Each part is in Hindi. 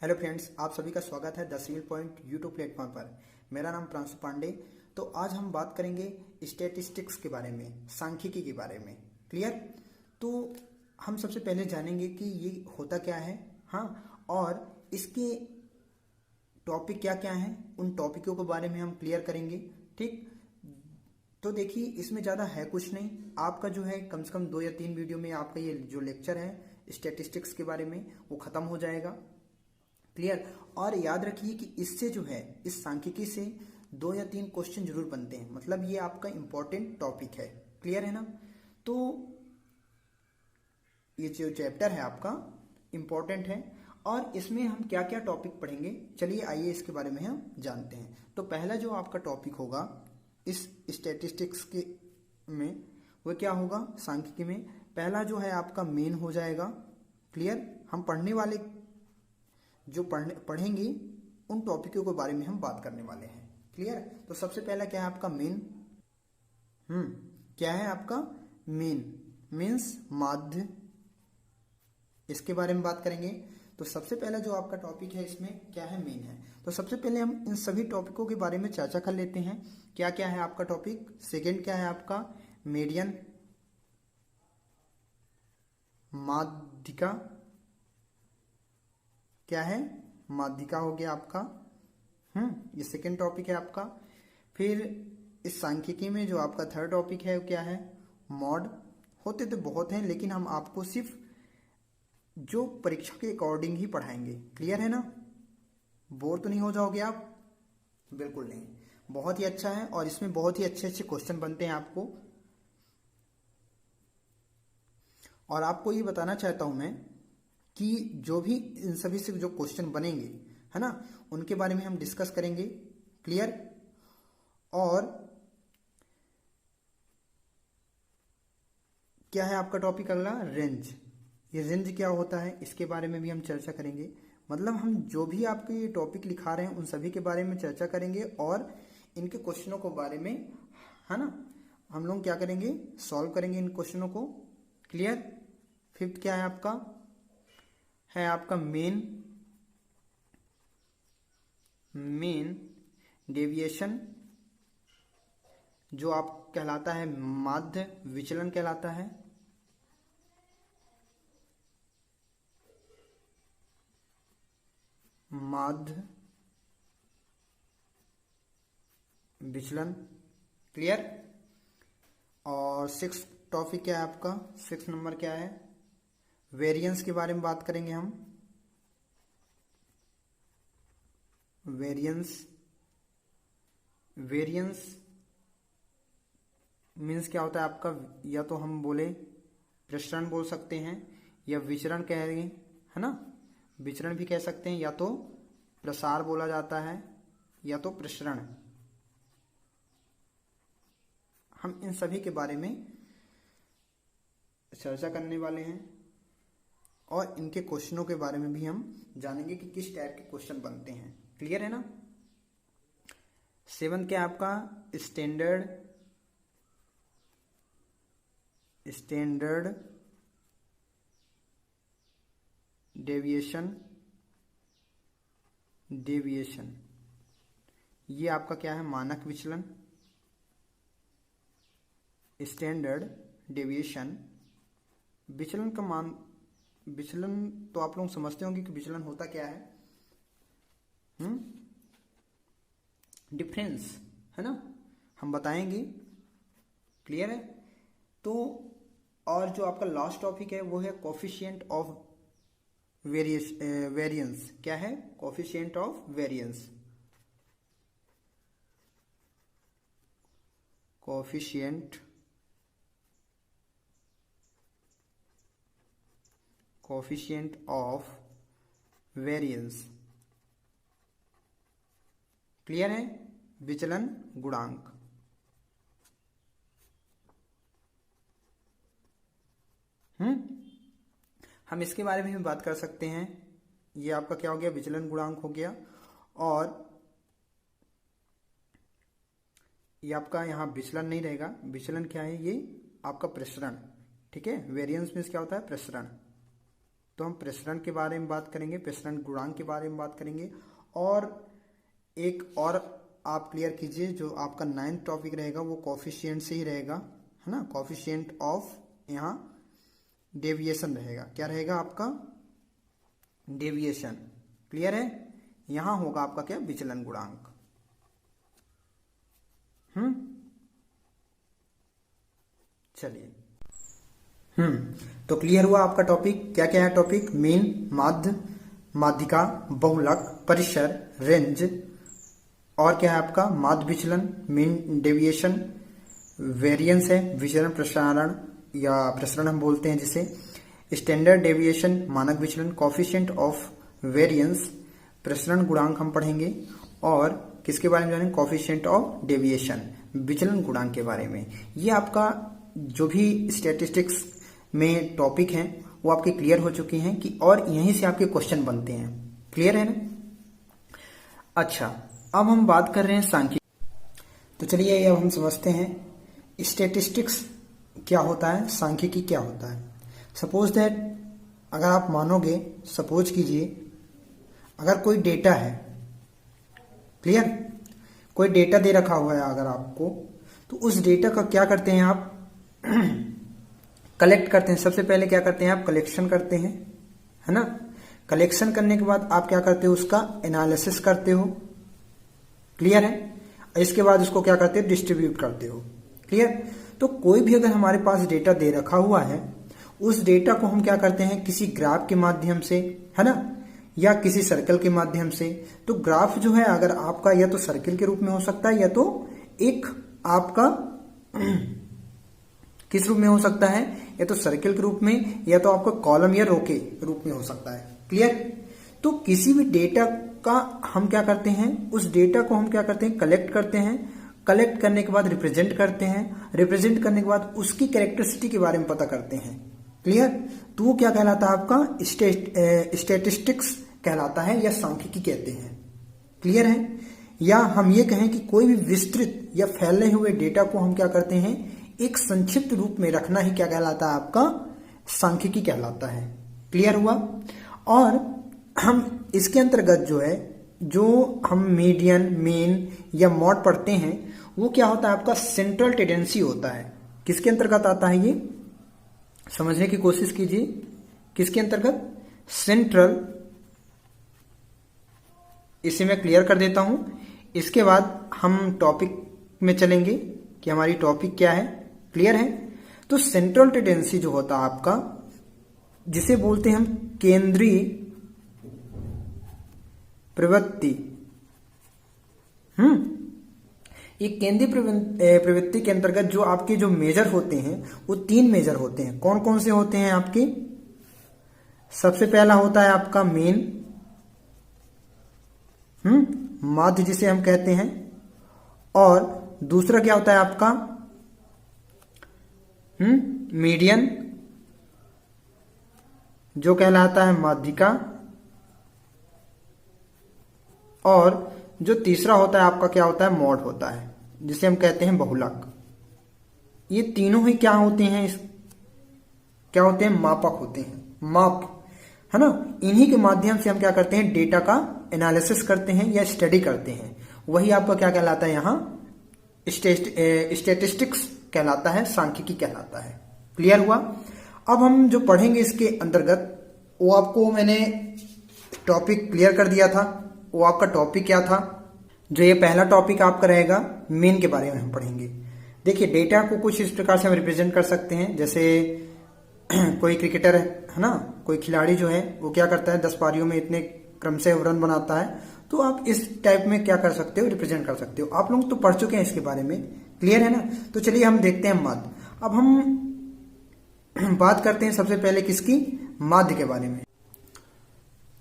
हेलो फ्रेंड्स, आप सभी का स्वागत है the Civil Point YouTube platform पर। मेरा नाम प्रांशु पांडे। तो आज हम बात करेंगे स्टैटिस्टिक्स के बारे में, सांख्यिकी के बारे में। क्लियर? तो हम सबसे पहले जानेंगे कि ये होता क्या है, हाँ, और इसके टॉपिक क्या क्या हैं। उन टॉपिकों के बारे में हम क्लियर करेंगे। ठीक, तो देखिए, इसमें ज़्यादा है कुछ नहीं। आपका जो है कम से कम 2 या 3 वीडियो में आपका ये जो लेक्चर है स्टैटिस्टिक्स के बारे में वो खत्म हो जाएगा। क्लियर? और याद रखिए कि इससे जो है, इस सांख्यिकी से 2 या 3 क्वेश्चन जरूर बनते हैं। मतलब ये आपका इंपॉर्टेंट टॉपिक है। क्लियर है ना? तो ये जो चैप्टर है आपका इंपॉर्टेंट है। और इसमें हम क्या क्या टॉपिक पढ़ेंगे, चलिए आइए इसके बारे में हम जानते हैं। तो पहला जो आपका टॉपिक होगा इस स्टैटिस्टिक्स के में, वो क्या होगा सांख्यिकी में? पहला जो है आपका मेन हो जाएगा। क्लियर? हम पढ़ने वाले जो पढ़ेंगे उन टॉपिकों के बारे में हम बात करने वाले हैं। क्लियर? तो सबसे पहला क्या है आपका मेन। क्या है आपका मेन? मीन्स माध्य, इसके बारे में बात करेंगे। तो सबसे पहला जो आपका टॉपिक है इसमें क्या है, मेन है। तो सबसे पहले हम इन सभी टॉपिकों के बारे में चर्चा कर लेते हैं। क्या क्या है आपका टॉपिक? सेकंड क्या है आपका? मीडियन, माध्यिका। क्या है? माध्यिका हो गया आपका। ये सेकंड टॉपिक है आपका। फिर इस सांख्यिकी में जो आपका थर्ड टॉपिक है वो क्या है? मॉड। होते तो बहुत हैं, लेकिन हम आपको सिर्फ जो परीक्षा के अकॉर्डिंग ही पढ़ाएंगे। क्लियर है ना? बोर तो नहीं हो जाओगे आप? बिल्कुल नहीं, बहुत ही अच्छा है। और इसमें बहुत ही अच्छे अच्छे क्वेश्चन बनते हैं आपको। और आपको ये बताना चाहता हूं मैं कि जो भी इन सभी से जो क्वेश्चन बनेंगे, है ना, उनके बारे में हम डिस्कस करेंगे। क्लियर? और क्या है आपका टॉपिक अगला? रेंज। ये रेंज क्या होता है इसके बारे में भी हम चर्चा करेंगे। मतलब हम जो भी आपके टॉपिक लिखा रहे हैं उन सभी के बारे में चर्चा करेंगे और इनके क्वेश्चनों के बारे में, है ना, हम लोग क्या करेंगे, सॉल्व करेंगे इन क्वेश्चनों को। क्लियर? फिफ्थ क्या है आपका? है आपका मेन डेविएशन, जो आप कहलाता है माध्य विचलन कहलाता है। माध्य विचलन। क्लियर? और सिक्स टॉपिक क्या है आपका? 6 नंबर क्या है? वेरिएंस के बारे में बात करेंगे हम। वेरिएंस मीन्स क्या होता है आपका? या तो हम बोले प्रसरण बोल सकते हैं, या विचरण कह रहे हैं, है ना, विचरण भी कह सकते हैं, या तो प्रसार बोला जाता है, या तो प्रसरण। हम इन सभी के बारे में चर्चा करने वाले हैं और इनके क्वेश्चनों के बारे में भी हम जानेंगे कि किस टाइप के क्वेश्चन बनते हैं। क्लियर है ना? 7 क्या आपका? Standard deviation. ये आपका क्या है? मानक विचलन। स्टैंडर्ड डेविएशन, विचलन का मान। विचलन तो आप लोग समझते होंगे कि विचलन होता क्या है। डिफरेंस, है ना, हम बताएंगे। क्लियर है? तो और जो आपका लास्ट टॉपिक है वो है कोफिशिएंट ऑफ वेरिएंस। क्या है? Coefficient of variance. Coefficient of variance. Clear है? विचलन गुणांक। हम इसके बारे में भी बात कर सकते हैं। ये आपका क्या हो गया? विचलन गुणांक हो गया। और ये आपका यहां विचलन नहीं रहेगा। विचलन क्या है? ये आपका प्रसरण। ठीक है? वेरिएंस मीन्स क्या होता है? प्रसरण। तो हम प्रसरण के बारे में बात करेंगे, प्रसरण गुणांक के बारे में बात करेंगे, और एक और आप क्लियर कीजिए, जो आपका 9th टॉपिक रहेगा वो कोफिशिएंट से ही रहेगा, है ना। कोफिशिएंट ऑफ यहाँ डेविएशन रहेगा, क्या रहेगा आपका, डेविएशन। क्लियर है। यहां होगा आपका क्या, विचलन गुणांक। चलिए, तो क्लियर हुआ आपका टॉपिक। क्या क्या है टॉपिक, मीन, माध्य, माध्यिका, बहुलक, परिसर, रेंज, और क्या है आपका, माध्य विचलन, मीन डेविएशन, वेरिएंस है, विचलन प्रसारण या प्रसरण हम बोलते हैं जिसे, स्टैंडर्ड डेविएशन, मानक विचलन, कोफिशिएंट ऑफ वेरिएंस, प्रसरण गुणांक हम पढ़ेंगे, और किसके बारे में जानेंगे, कोफिशिएंट ऑफ डेविएशन, विचलन गुणांक के बारे में। ये आपका जो भी स्टैटिस्टिक्स में टॉपिक हैं वो आपके क्लियर हो चुके हैं कि, और यहीं से आपके क्वेश्चन बनते हैं। क्लियर है ना। अच्छा, अब हम बात कर रहे हैं सांख्यिकी। तो चलिए अब हम समझते हैं स्टैटिस्टिक्स क्या होता है, सांख्यिकी क्या होता है। सपोज दैट, अगर आप मानोगे, सपोज कीजिए अगर कोई डेटा है, क्लियर, कोई डेटा दे रखा हुआ है अगर आपको, तो उस डेटा का क्या करते हैं आप, कलेक्ट करते हैं। सबसे पहले क्या करते हैं आप, कलेक्शन करते हैं, है ना। कलेक्शन करने के बाद आप क्या करते हो, उसका एनालिसिस करते हो। क्लियर है। इसके बाद उसको क्या करते हो, डिस्ट्रीब्यूट करते हो। क्लियर। तो कोई भी अगर हमारे पास डेटा दे रखा हुआ है, उस डेटा को हम क्या करते हैं, किसी ग्राफ के माध्यम से, है ना, या किसी सर्कल के माध्यम से। तो ग्राफ जो है अगर आपका या तो सर्कल के रूप में हो सकता है, या तो एक आपका किस रूप में हो सकता है, या तो सर्कल के रूप में, या तो आपका कॉलम या रो के रूप में हो सकता है। क्लियर। तो किसी भी डेटा का हम क्या करते हैं, उस डेटा को हम क्या करते हैं, कलेक्ट करते हैं। कलेक्ट करने के बाद रिप्रेजेंट करते हैं। रिप्रेजेंट करने के बाद उसकी कैरेक्टरिस्टिक के बारे में पता करते हैं। क्लियर। तो वो क्या कहलाता है आपका, स्टैटिस्टिक्स कहलाता है, या सांख्यिकी कहते हैं। क्लियर है। या हम ये कहें कि कोई भी विस्तृत या फैले हुए डेटा को हम क्या करते हैं, एक संक्षिप्त रूप में रखना ही क्या कहलाता है, आपका सांख्यिकी कहलाता है। क्लियर हुआ। और हम इसके अंतर्गत जो है, जो हम मीडियन, मीन या मॉड पढ़ते हैं, वो क्या होता है आपका, सेंट्रल टेंडेंसी होता है। किसके अंतर्गत आता है, ये समझने की कोशिश कीजिए। किसके अंतर्गत, सेंट्रल। इसे मैं क्लियर कर देता हूं। इसके बाद हम टॉपिक में चलेंगे कि हमारी टॉपिक क्या है। क्लियर है। तो सेंट्रल टेंडेंसी जो होता है आपका, जिसे बोलते हैं हम केंद्रीय प्रवृत्ति। ये केंद्रीय प्रवृत्ति के अंतर्गत जो आपके जो मेजर होते हैं, वो 3 मेजर होते हैं। कौन कौन से होते हैं आपके, सबसे पहला होता है आपका मेन, माध्य जिसे हम कहते हैं, और दूसरा क्या होता है आपका, मीडियन जो कहलाता है माध्यिका, और जो तीसरा होता है आपका क्या होता है, मॉड होता है, जिसे हम कहते हैं बहुलक। ये तीनों ही क्या होते हैं, क्या होते हैं, मापक होते हैं, माप, है ना। इन्हीं के माध्यम से हम क्या करते हैं, डेटा का एनालिसिस करते हैं या स्टडी करते हैं। वही आपका क्या कहलाता है, यहां स्टैटिस्टिक्स कहलाता है, सांख्यिकी कहलाता है। क्लियर हुआ। अब हम जो पढ़ेंगे इसके अंतर्गत, वो आपको मैंने टॉपिक क्लियर कर दिया था। वो आपका टॉपिक क्या था, जो ये पहला टॉपिक आपका रहेगा, मीन के बारे में हम पढ़ेंगे। देखिए, डेटा को कुछ इस प्रकार से हम रिप्रेजेंट कर सकते हैं। जैसे कोई क्रिकेटर है ना, कोई खिलाड़ी जो है वो क्या करता है, 10 पारियों में इतने क्रम से रन बनाता है। तो आप इस टाइप में क्या कर सकते हो, रिप्रेजेंट कर सकते हो। आप लोग तो पढ़ चुके हैं इसके बारे में। क्लियर है ना। तो चलिए हम देखते हैं माध्य। अब हम बात करते हैं सबसे पहले किसकी, माध्य के बारे में।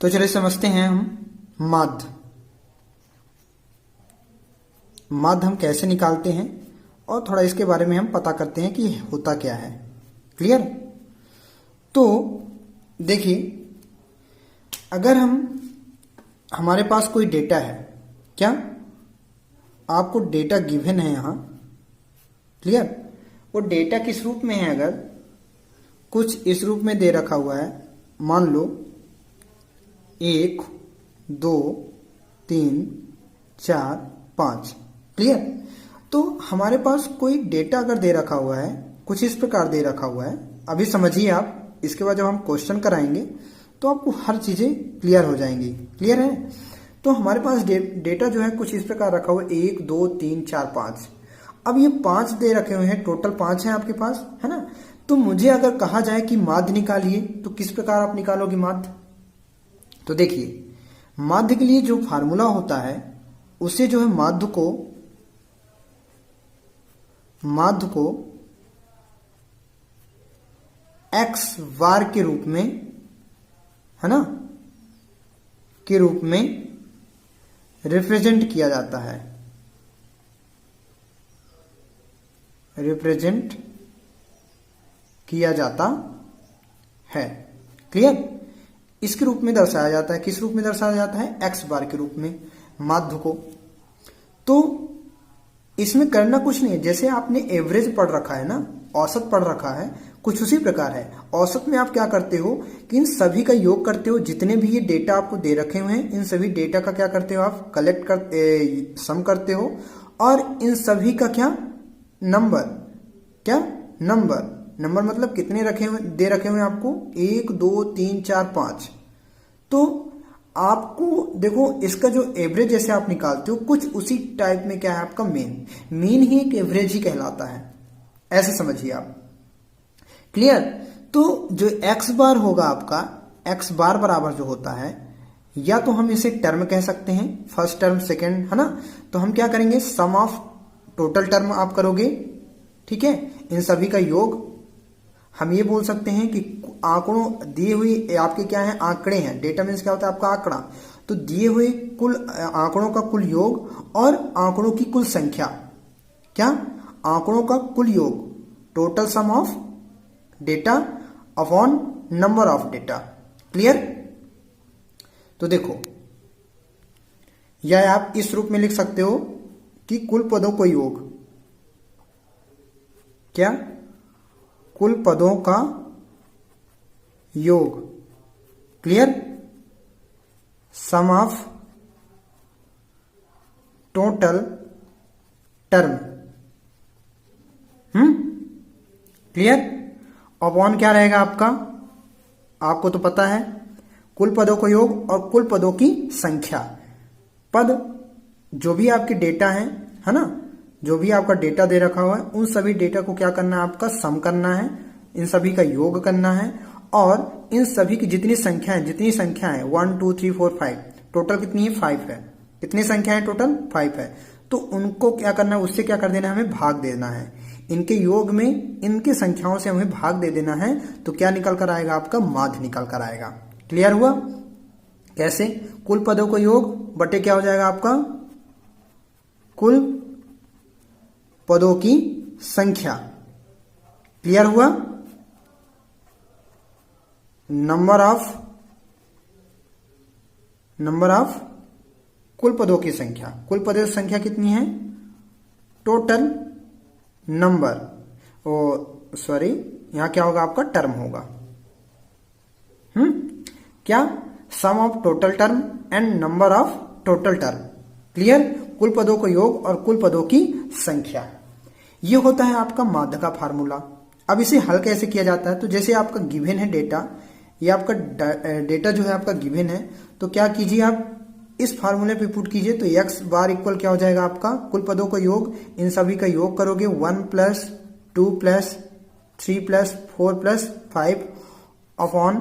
तो चलिए समझते हैं हम माध्य। माध्य हम कैसे निकालते हैं, और थोड़ा इसके बारे में हम पता करते हैं कि होता क्या है। क्लियर। तो देखिए, अगर हमारे पास कोई डेटा है, क्या आपको डेटा गिवन है यहां। क्लियर। वो डेटा किस रूप में है, अगर कुछ इस रूप में दे रखा हुआ है, मान लो 1 2 3 4 5। क्लियर। तो हमारे पास कोई डेटा अगर दे रखा हुआ है, कुछ इस प्रकार दे रखा हुआ है, अभी समझिए आप, इसके बाद जब हम क्वेश्चन कराएंगे तो आपको हर चीजें क्लियर हो जाएंगी। क्लियर है। तो हमारे पास डेटा जो है कुछ इस प्रकार रखा हुआ है 1 2 3 4 5। अब ये 5 दे रखे हुए हैं, टोटल 5 है आपके पास, है ना। तो मुझे अगर कहा जाए कि माध्य निकालिए तो किस प्रकार आप निकालोगे माध्य? तो देखिए, माध्य के लिए जो फार्मूला होता है उसे जो है माध्य को x बार के रूप में, है ना, के रूप में रिप्रेजेंट किया जाता है। रिप्रेजेंट किया जाता है। क्लियर। इसके रूप में दर्शाया जाता है। किस रूप में दर्शाया जाता है? x बार के रूप में माध्य को। तो इसमें करना कुछ नहीं है, जैसे आपने एवरेज पढ़ रखा है ना, औसत पढ़ रखा है, कुछ उसी प्रकार है। औसत में आप क्या करते हो कि इन सभी का योग करते हो, जितने भी ये डेटा आपको दे रखे हुए हैं इन सभी डेटा का क्या करते हो आप? कलेक्ट कर सम करते हो, और इन सभी का क्या? नंबर। क्या? नंबर मतलब कितने रखे हुए, दे रखे हुए आपको? 1 2 3 4 5। तो आपको देखो, इसका जो एवरेज जैसे आप निकालते हो, कुछ उसी टाइप में क्या है आपका? मीन ही एक एवरेज ही कहलाता है, ऐसे समझिए आप। क्लियर। तो जो x बार होगा आपका, x बार बराबर जो होता है, या तो हम इसे टर्म कह सकते हैं, फर्स्ट टर्म सेकंड, है ना। तो हम क्या करेंगे? सम ऑफ टोटल टर्म आप करोगे, ठीक है, इन सभी का योग। हम ये बोल सकते हैं कि आंकड़ों दिए हुए आपके क्या है? आंकड़े हैं। डेटा मीन्स क्या होता है आपका? आंकड़ा। तो दिए हुए कुल आंकड़ों का कुल योग और आंकड़ों की कुल संख्या, क्या? आंकड़ों का कुल योग, total sum of data upon number of data. Clear. तो देखो, यह आप इस रूप में लिख सकते हो कि कुल पदों को योग, क्या? कुल पदों का योग। Clear. Sum of total term. Clear. Upon क्या रहेगा आपका? आपको तो पता है, कुल पदों का योग और कुल पदों की संख्या। पद जो भी आपके डेटा है ना, जो भी आपका डेटा दे रखा हुआ है, उन सभी डेटा को क्या करना है आपका? सम करना है, इन सभी का योग करना है, और इन सभी की जितनी संख्या है 1 2 3 4 5, टोटल कितनी है? 5 है। कितनी संख्या है? टोटल 5 है। तो उनको क्या करना है? उससे क्या कर देना है? हमें भाग देना है। इनके योग में इनकी संख्याओं से हमें भाग दे देना है। तो क्या निकल कर आएगा आपका? माध्य निकल कर आएगा। क्लियर हुआ? कैसे? कुल पदों को योग बटे क्या हो जाएगा आपका? कुल पदों की संख्या। क्लियर हुआ? नंबर ऑफ कुल पदों की संख्या। कुल पदों की संख्या कितनी है? टोटल नंबर, ओ सॉरी, यहां क्या होगा आपका? टर्म होगा। क्या? Sum of total term and number of total term. Clear. कुल पदों को योग और कुल पदों की संख्या, ये होता है आपका माध्य का फार्मूला। अब इसे हल कैसे किया जाता है? तो जैसे आपका गिवन है डेटा, ये आपका डेटा जो है आपका गिवन है, तो क्या कीजिए आप इस फार्मूले पे पुट कीजिए। तो x बार इक्वल क्या हो जाएगा आपका? कुल पदों का योग, इन सभी का योग करोगे 1 + 2 + 3 + 4 + 5 अपॉन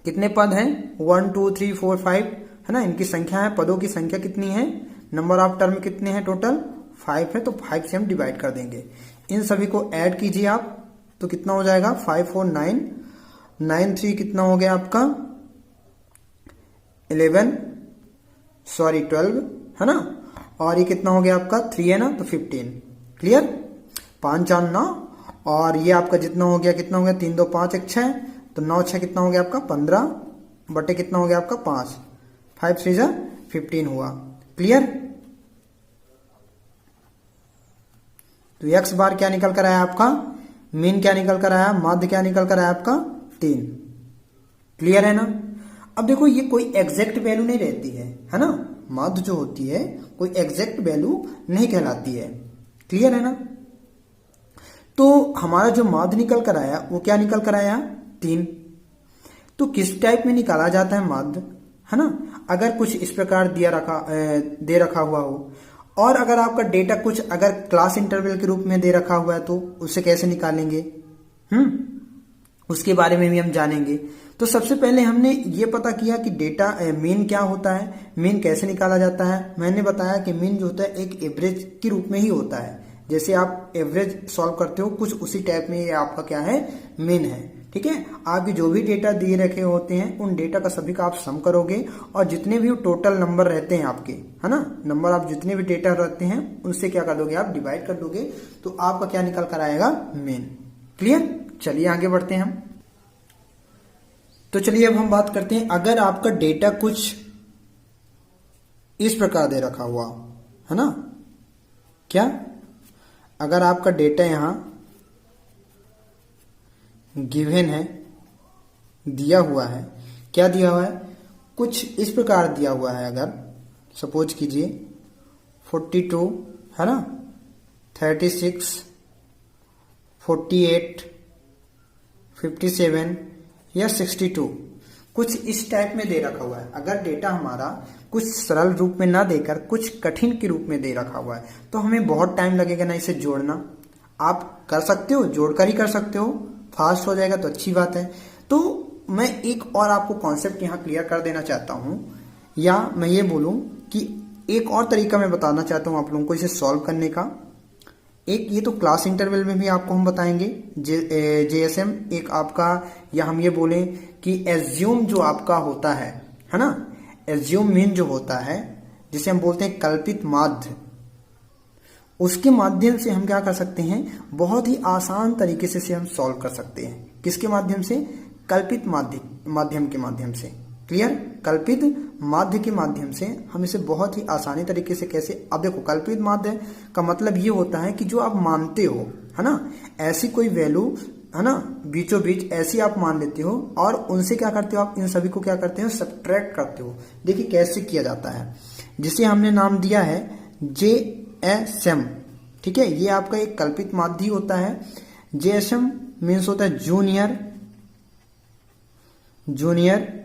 कितने पद हैं? 1 2 3 4 5, है ना। इनकी संख्या है, पदों की संख्या कितनी है? नंबर ऑफ टर्म कितने हैं? टोटल 5 है, तो 5 से हम डिवाइड कर देंगे। इन सभी को ऐड कीजिए आप, तो कितना हो जाएगा? 5 4 9 9 3 कितना हो गया आपका? 12, है ना। और ये कितना हो गया आपका? 3 है ना, तो 15। क्लियर। 5 4 9, और ये आपका जितना हो गया, कितना हो गया? 3 2 5 1 6, तो 9 6 कितना हो गया आपका? 15 बटे कितना हो गया आपका? 5। 5 3 15 हुआ। क्लियर। तो x बार क्या निकल कर आया आपका? मीन क्या निकल कर आया? माध्य क्या निकल कर आया आपका? 3। क्लियर है ना। अब देखो ये कोई एग्जैक्ट वैल्यू नहीं रहती है ना, माध्य जो होती है कोई एग्जैक्ट वैल्यू नहीं कहलाती है। क्लियर है ना। तो हमारा जो माध्य निकल कर आया वो क्या निकल कर आया 3। तो किस टाइप में निकाला जाता है माध्य, है ना, अगर कुछ इस प्रकार दे रखा हुआ हो, और अगर आपका डेटा कुछ अगर क्लास इंटरवल के रूप में दे रखा हुआ है तो उसे कैसे निकालेंगे, उसके बारे में भी हम जानेंगे। तो सबसे पहले हमने ये पता किया कि डेटा मीन क्या होता है, मीन कैसे निकाला जाता है। मैंने बताया कि मीन जो होता है एक एवरेज के रूप में ही होता है, जैसे आप एवरेज सॉल्व करते हो कुछ उसी टाइप में ये आपका क्या है मीन है। ठीक है, आपके जो भी डेटा दिए रखे होते हैं उन डेटा का सभी का आप सम करोगे, और जितने भी टोटल नंबर रहते हैं आपके, है ना, नंबर आप जितने भी डेटा रहते हैं उनसे क्या कर दोगे आप डिवाइड कर दोगे, तो आपका क्या निकल कर आएगा मीन। क्लियर। चलिए आगे बढ़ते हैं हम। तो चलिए अब हम बात करते हैं, अगर आपका डेटा कुछ इस प्रकार दे रखा हुआ है ना, क्या, अगर आपका डेटा यहां गिवन है, दिया हुआ है, क्या दिया हुआ है, कुछ इस प्रकार दिया हुआ है, अगर सपोज कीजिए 42 है ना, 36, 48, 57 या 62, कुछ इस टाइप में दे रखा हुआ है। अगर डेटा हमारा कुछ सरल रूप में ना देकर कुछ कठिन के रूप में दे रखा हुआ है तो हमें बहुत टाइम लगेगा ना इसे जोड़ना। आप कर सकते हो, जोड़कर ही कर सकते हो, फास्ट हो जाएगा तो अच्छी बात है। तो मैं एक और आपको कॉन्सेप्ट यहाँ क्लियर कर देना चाहता हूँ, या मैं ये बोलूँ कि एक और तरीका मैं बताना चाहता हूँ आप लोगों को इसे सॉल्व करने का। एक ये तो क्लास इंटरवल में भी आपको हम बताएंगे जेएसएम एक आपका, या हम ये बोलें कि एज्यूम जो आपका होता है ना, एज्यूम मीन जो होता है जिसे हम बोलते हैं कल्पित माध्य, उसके माध्यम से हम क्या कर सकते हैं, बहुत ही आसान तरीके से हम सॉल्व कर सकते हैं। किसके माध्यम से, कल्पित माध्यम के माध्यम से। क्लियर, कल्पित माध्य के माध्यम से हम इसे बहुत ही आसानी तरीके से कैसे, अब देखो कल्पित माध्य का मतलब ये होता है कि जो आप मानते हो, है ना, ऐसी कोई वैल्यू, है ना, बीचों बीच ऐसी आप मान लेते हो और उनसे क्या करते हो आप, इन सभी को क्या करते हो, सब्ट्रैक्ट करते हो। देखिए कैसे किया जाता है, जिसे हमने नाम दिया है जेएसएम। ठीक है, ये आपका एक कल्पित माध्य होता है। जेएसएम मीन्स होता है जूनियर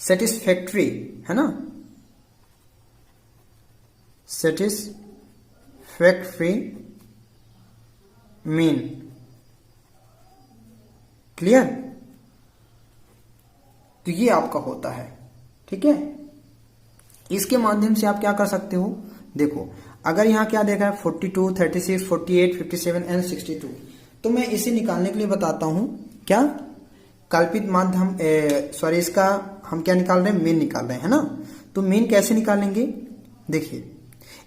सेटिस्फैक्ट्री, है ना, सेटिस्फैक्ट्री मीन। क्लियर, तो ये आपका होता है। ठीक है, इसके माध्यम से आप क्या कर सकते हो, देखो अगर यहां क्या देखा है 42, 36, 48, 57 एंड 62, तो मैं इसे निकालने के लिए बताता हूं, क्या कल्पित माध्य हम इसका हम क्या निकाल रहे हैं, मीन निकाल रहे हैं ना। तो मीन कैसे निकालेंगे, देखिए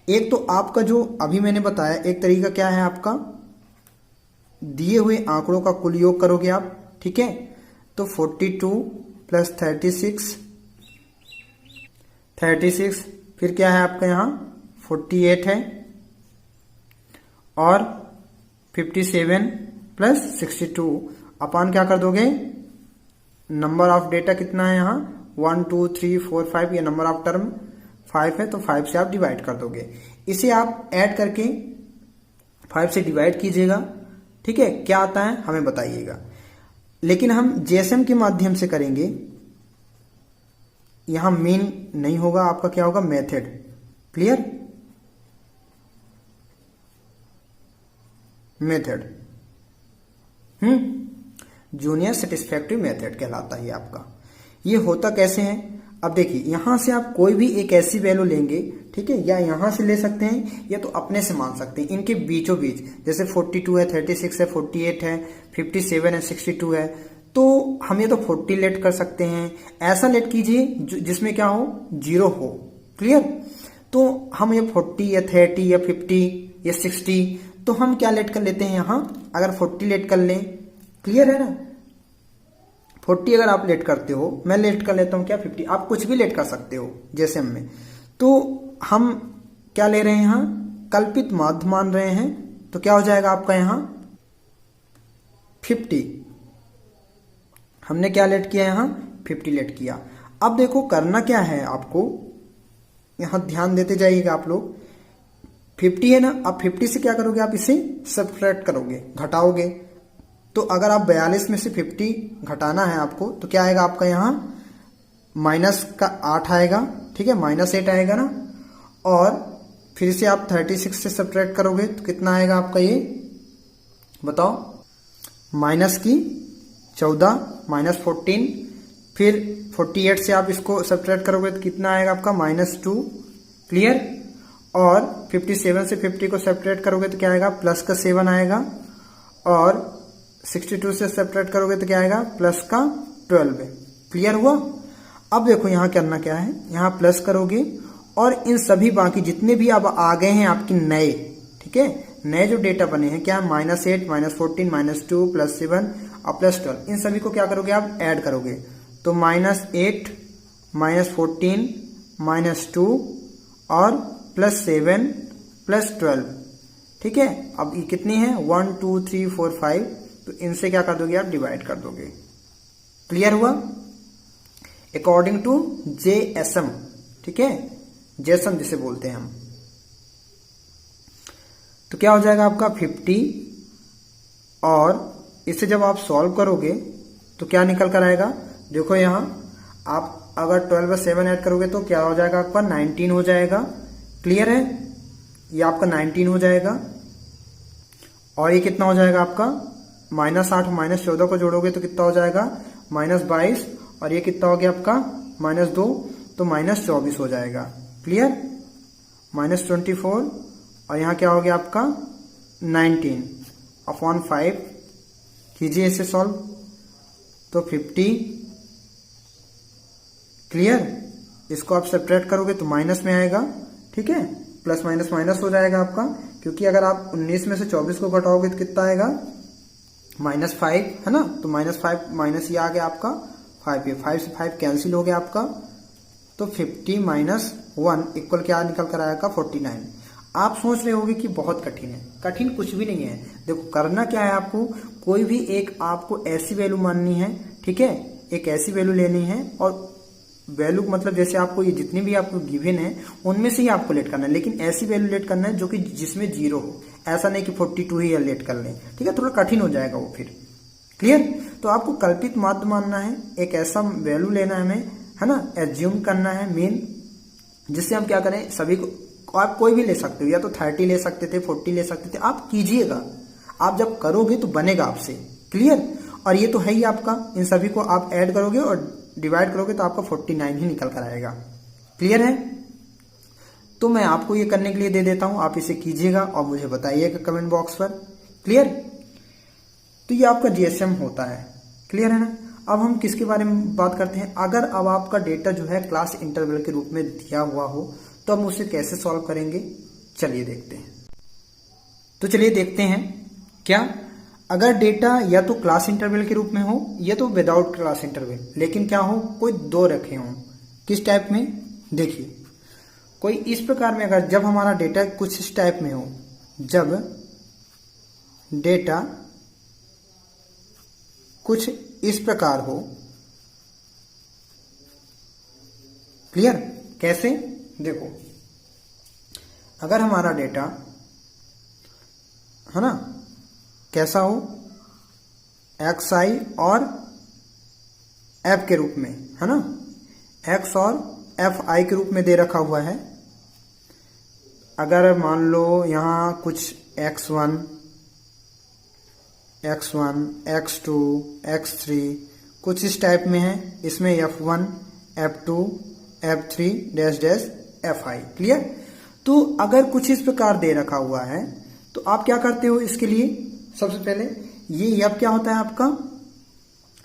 एक तो आपका जो अभी मैंने बताया एक तरीका क्या है, आपका दिए हुए आंकड़ों का कुल योग करोगे आप। ठीक है, तो 42 प्लस 36 फिर क्या है आपका यहाँ 48 है, और 57 प्लस 62 अपान क्या कर दोगे, नंबर ऑफ डेटा कितना है यहाँ 1 2 3 4 5, ये नंबर ऑफ टर्म 5 है, तो 5 से आप डिवाइड कर दोगे। इसे आप ऐड करके 5 से डिवाइड कीजिएगा। ठीक है, क्या आता है हमें बताइएगा। लेकिन हम जेएसएम के माध्यम से करेंगे, यहां मीन नहीं होगा, आपका क्या होगा method. Clear, method junior satisfactory method कहलाता है आपका। ये होता कैसे है, अब देखिए यहां से आप कोई भी एक ऐसी वैल्यू लेंगे, ठीक है, या यहां से ले सकते हैं या तो अपने से मान सकते हैं, इनके बीचों बीच, जैसे 42 है, 36 है, 48 है, 57 है, 62 है, तो हम ये तो 40 लेट कर सकते हैं। ऐसा लेट कीजिए जिसमें क्या हो, 0 हो। क्लियर, तो हम ये 40 या 30 या 50 या 60, तो हम क्या लेट कर लेते हैं यहां, अगर 40 लेट कर लें। क्लियर है ना, 40 अगर आप लेट करते हो, मैं लेट कर लेता हूं क्या 50, आप कुछ भी लेट कर सकते हो जैसे में। तो हम क्या ले रहे हैं यहां, कल्पित माध्य मान रहे हैं, तो क्या हो जाएगा आपका यहां 50, हमने क्या लेट किया यहाँ 50 लेट किया। अब देखो करना क्या है आपको, यहाँ ध्यान देते जाइएगा आप लोग। 50 है ना, अब 50 से क्या करोगे आप इसे सब्ट्रैक्ट करोगे, घटाओगे। तो अगर आप 42 में से 50 घटाना है आपको तो क्या आएगा आपका यहाँ माइनस का 8 आएगा, ठीक है, -8 आएगा ना। और फिर से आप 36 से सब्ट्रैक्ट करोगे तो कितना आएगा आपका ये बताओ, माइनस की 14 -14। फिर 48 से आप इसको सब्ट्रैक्ट करोगे तो कितना आएगा आपका -2। क्लियर। और 57 से 50 को सब्ट्रैक्ट करोगे तो क्या आएगा प्लस का 7 आएगा। और 62 से सब्ट्रैक्ट करोगे तो क्या आएगा प्लस का 12। क्लियर हुआ। अब देखो यहाँ करना क्या है, यहाँ प्लस करोगे और इन सभी बाकी जितने भी अब आ गए हैं आपके नए, ठीक है, नए जो डेटा बने हैं क्या -8 -14 -2 +7 और +12, इन सभी को क्या करोगे आप ऐड करोगे। तो -8 -14 -2 और +7 +12, ठीक है। अब ये कितनी है 1 2 3 4 5, तो इनसे क्या कर दोगे आप डिवाइड कर दोगे। क्लियर हुआ। अकॉर्डिंग टू JSM, ठीक है, जेसम जिसे बोलते हैं हम। तो क्या हो जाएगा आपका 50 और इसे जब आप सॉल्व करोगे तो क्या निकल कर आएगा, देखो यहाँ आप अगर 12 और 7 ऐड करोगे तो क्या हो जाएगा आपका 19 हो जाएगा। क्लियर है, ये आपका 19 हो जाएगा। और ये कितना हो जाएगा आपका -8 -14 को जोड़ोगे तो कितना हो जाएगा -22। और ये कितना हो गया आपका -2, तो -24 हो जाएगा। क्लियर, -24 और यहाँ क्या हो गया आपका 19/5। कीजिए इसे सॉल्व तो 50। क्लियर, इसको आप सब्ट्रैक्ट करोगे तो माइनस में आएगा, ठीक है, प्लस माइनस माइनस हो जाएगा आपका, क्योंकि अगर आप 19 में से 24 को घटाओगे तो कितना आएगा -5, है ना। तो -5 माइनस ये आ गया आपका 5, ये 5 से 5 कैंसिल हो गया आपका। तो 50 - 1 इक्वल क्या निकल कर आएगा 49। आप सोच रहे होंगे कि बहुत कठिन है, कठिन कुछ भी नहीं है। देखो करना क्या है आपको, कोई भी एक आपको ऐसी वैल्यू माननी है, ठीक है, एक ऐसी वैल्यू लेनी है और वैल्यू मतलब जैसे आपको ये जितनी भी आपको गिवन है उनमें से ही आपको लेट करना है, लेकिन ऐसी वैल्यू लेट करना है जो कि जिसमें 0 हो। ऐसा नहीं कि 42 ही लेट कर लें, ठीक है, थोड़ा कठिन हो जाएगा वो फिर। क्लियर। तो आपको कल्पित माध्य मानना है, एक ऐसा वैल्यू लेना है हमें, है ना, एज्यूम करना है मेन, जिससे हम क्या करें सभी को, आप कोई भी ले सकते हो, या तो 30 ले सकते थे, 40 ले सकते थे, आप कीजिएगा, आप जब करोगे तो बनेगा आपसे। क्लियर। और ये तो है ही आपका, इन सभी को आप ऐड करोगे और डिवाइड करोगे तो आपका 49 ही निकल कर आएगा। क्लियर है। तो मैं आपको ये करने के लिए दे देता हूं, आप इसे कीजिएगा और मुझे बताइएगा कमेंट बॉक्स पर। क्लियर। तो ये आपका जीएसएम होता है। क्लियर है ना। अब हम किसके बारे में बात करते हैं, अगर अब आपका डेटा जो है क्लास इंटरवल के रूप में दिया हुआ हो तो हम उसे कैसे सॉल्व करेंगे, चलिए देखते हैं। तो चलिए देखते हैं, क्या अगर डेटा या तो क्लास इंटरवल के रूप में हो या तो विदाउट क्लास इंटरवल, लेकिन क्या हो कोई दो रखे हों। किस टाइप में, देखिए कोई इस प्रकार में, अगर जब हमारा डेटा कुछ इस टाइप में हो, जब डेटा कुछ इस प्रकार हो। क्लियर। कैसे, देखो अगर हमारा डेटा है ना कैसा हो, XI और F के रूप में, है ना, X और FI के रूप में दे रखा हुआ है। अगर मान लो यहां कुछ X1, X2, X3 कुछ इस टाइप में है, इसमें F1, F2, F3 dash dash FI। Clear. तो अगर कुछ इस प्रकार दे रखा हुआ है तो आप क्या करते हो, इसके लिए सबसे पहले ये अब क्या होता है आपका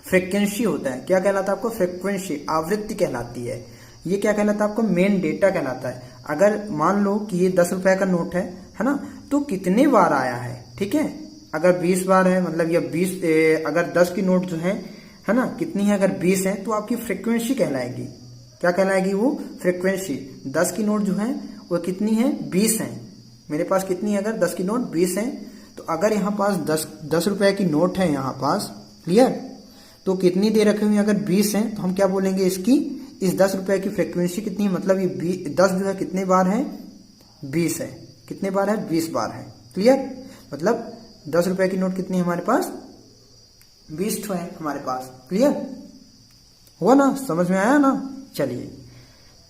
फ्रीक्वेंसी होता है। क्या कहलाता है आपको, फ्रीक्वेंसी, आवृत्ति कहलाती है। ये क्या कहलाता है आपको, मेन डेटा कहलाता है। अगर मान लो कि ये 10 रुपए का नोट है ना, तो कितने बार आया है, ठीक है, अगर 20 बार है, मतलब ये 20, अगर 10 की नोट जो है ना कितनी है, अगर 20 है तो आपकी फ्रीक्वेंसी कहलाएगी। क्या कहलाएगी वो, फ्रीक्वेंसी। 10 की नोट जो है वो कितनी है, 20 है। मेरे पास कितनी है, अगर 10 की नोट 20 है, तो अगर यहाँ पास 10 रुपए की नोट है यहाँ पास, क्लियर, तो कितनी दे रखी हुई अगर 20 है तो हम क्या बोलेंगे इसकी, इस 10 रुपए की फ्रीक्वेंसी कितनी है, मतलब ये 10 जो है कितने बार है, 20 है। कितने बार है, 20 बार है। क्लियर, मतलब 10 रुपए की नोट कितनी है हमारे पास, 20 है हमारे पास। क्लियर हुआ ना, समझ में आया ना। चलिए,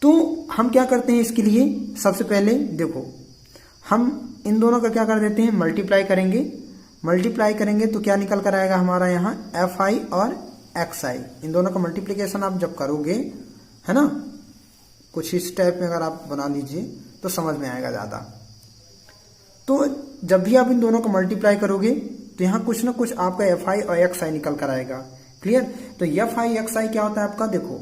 तो हम क्या करते हैं इसके लिए, सबसे पहले देखो हम इन दोनों का क्या कर देते हैं, मल्टीप्लाई करेंगे। मल्टीप्लाई करेंगे तो क्या निकल कर आएगा हमारा यहाँ FI और XI, इन दोनों का मल्टीप्लिकेशन आप जब करोगे, है ना, कुछ इस टाइप में अगर आप बना लीजिए तो समझ में आएगा ज़्यादा। तो जब भी आप इन दोनों को मल्टीप्लाई करोगे तो यहाँ कुछ ना कुछ आपका FI और XI निकल कर आएगा। क्लियर, तो FI XI क्या होता है आपका, देखो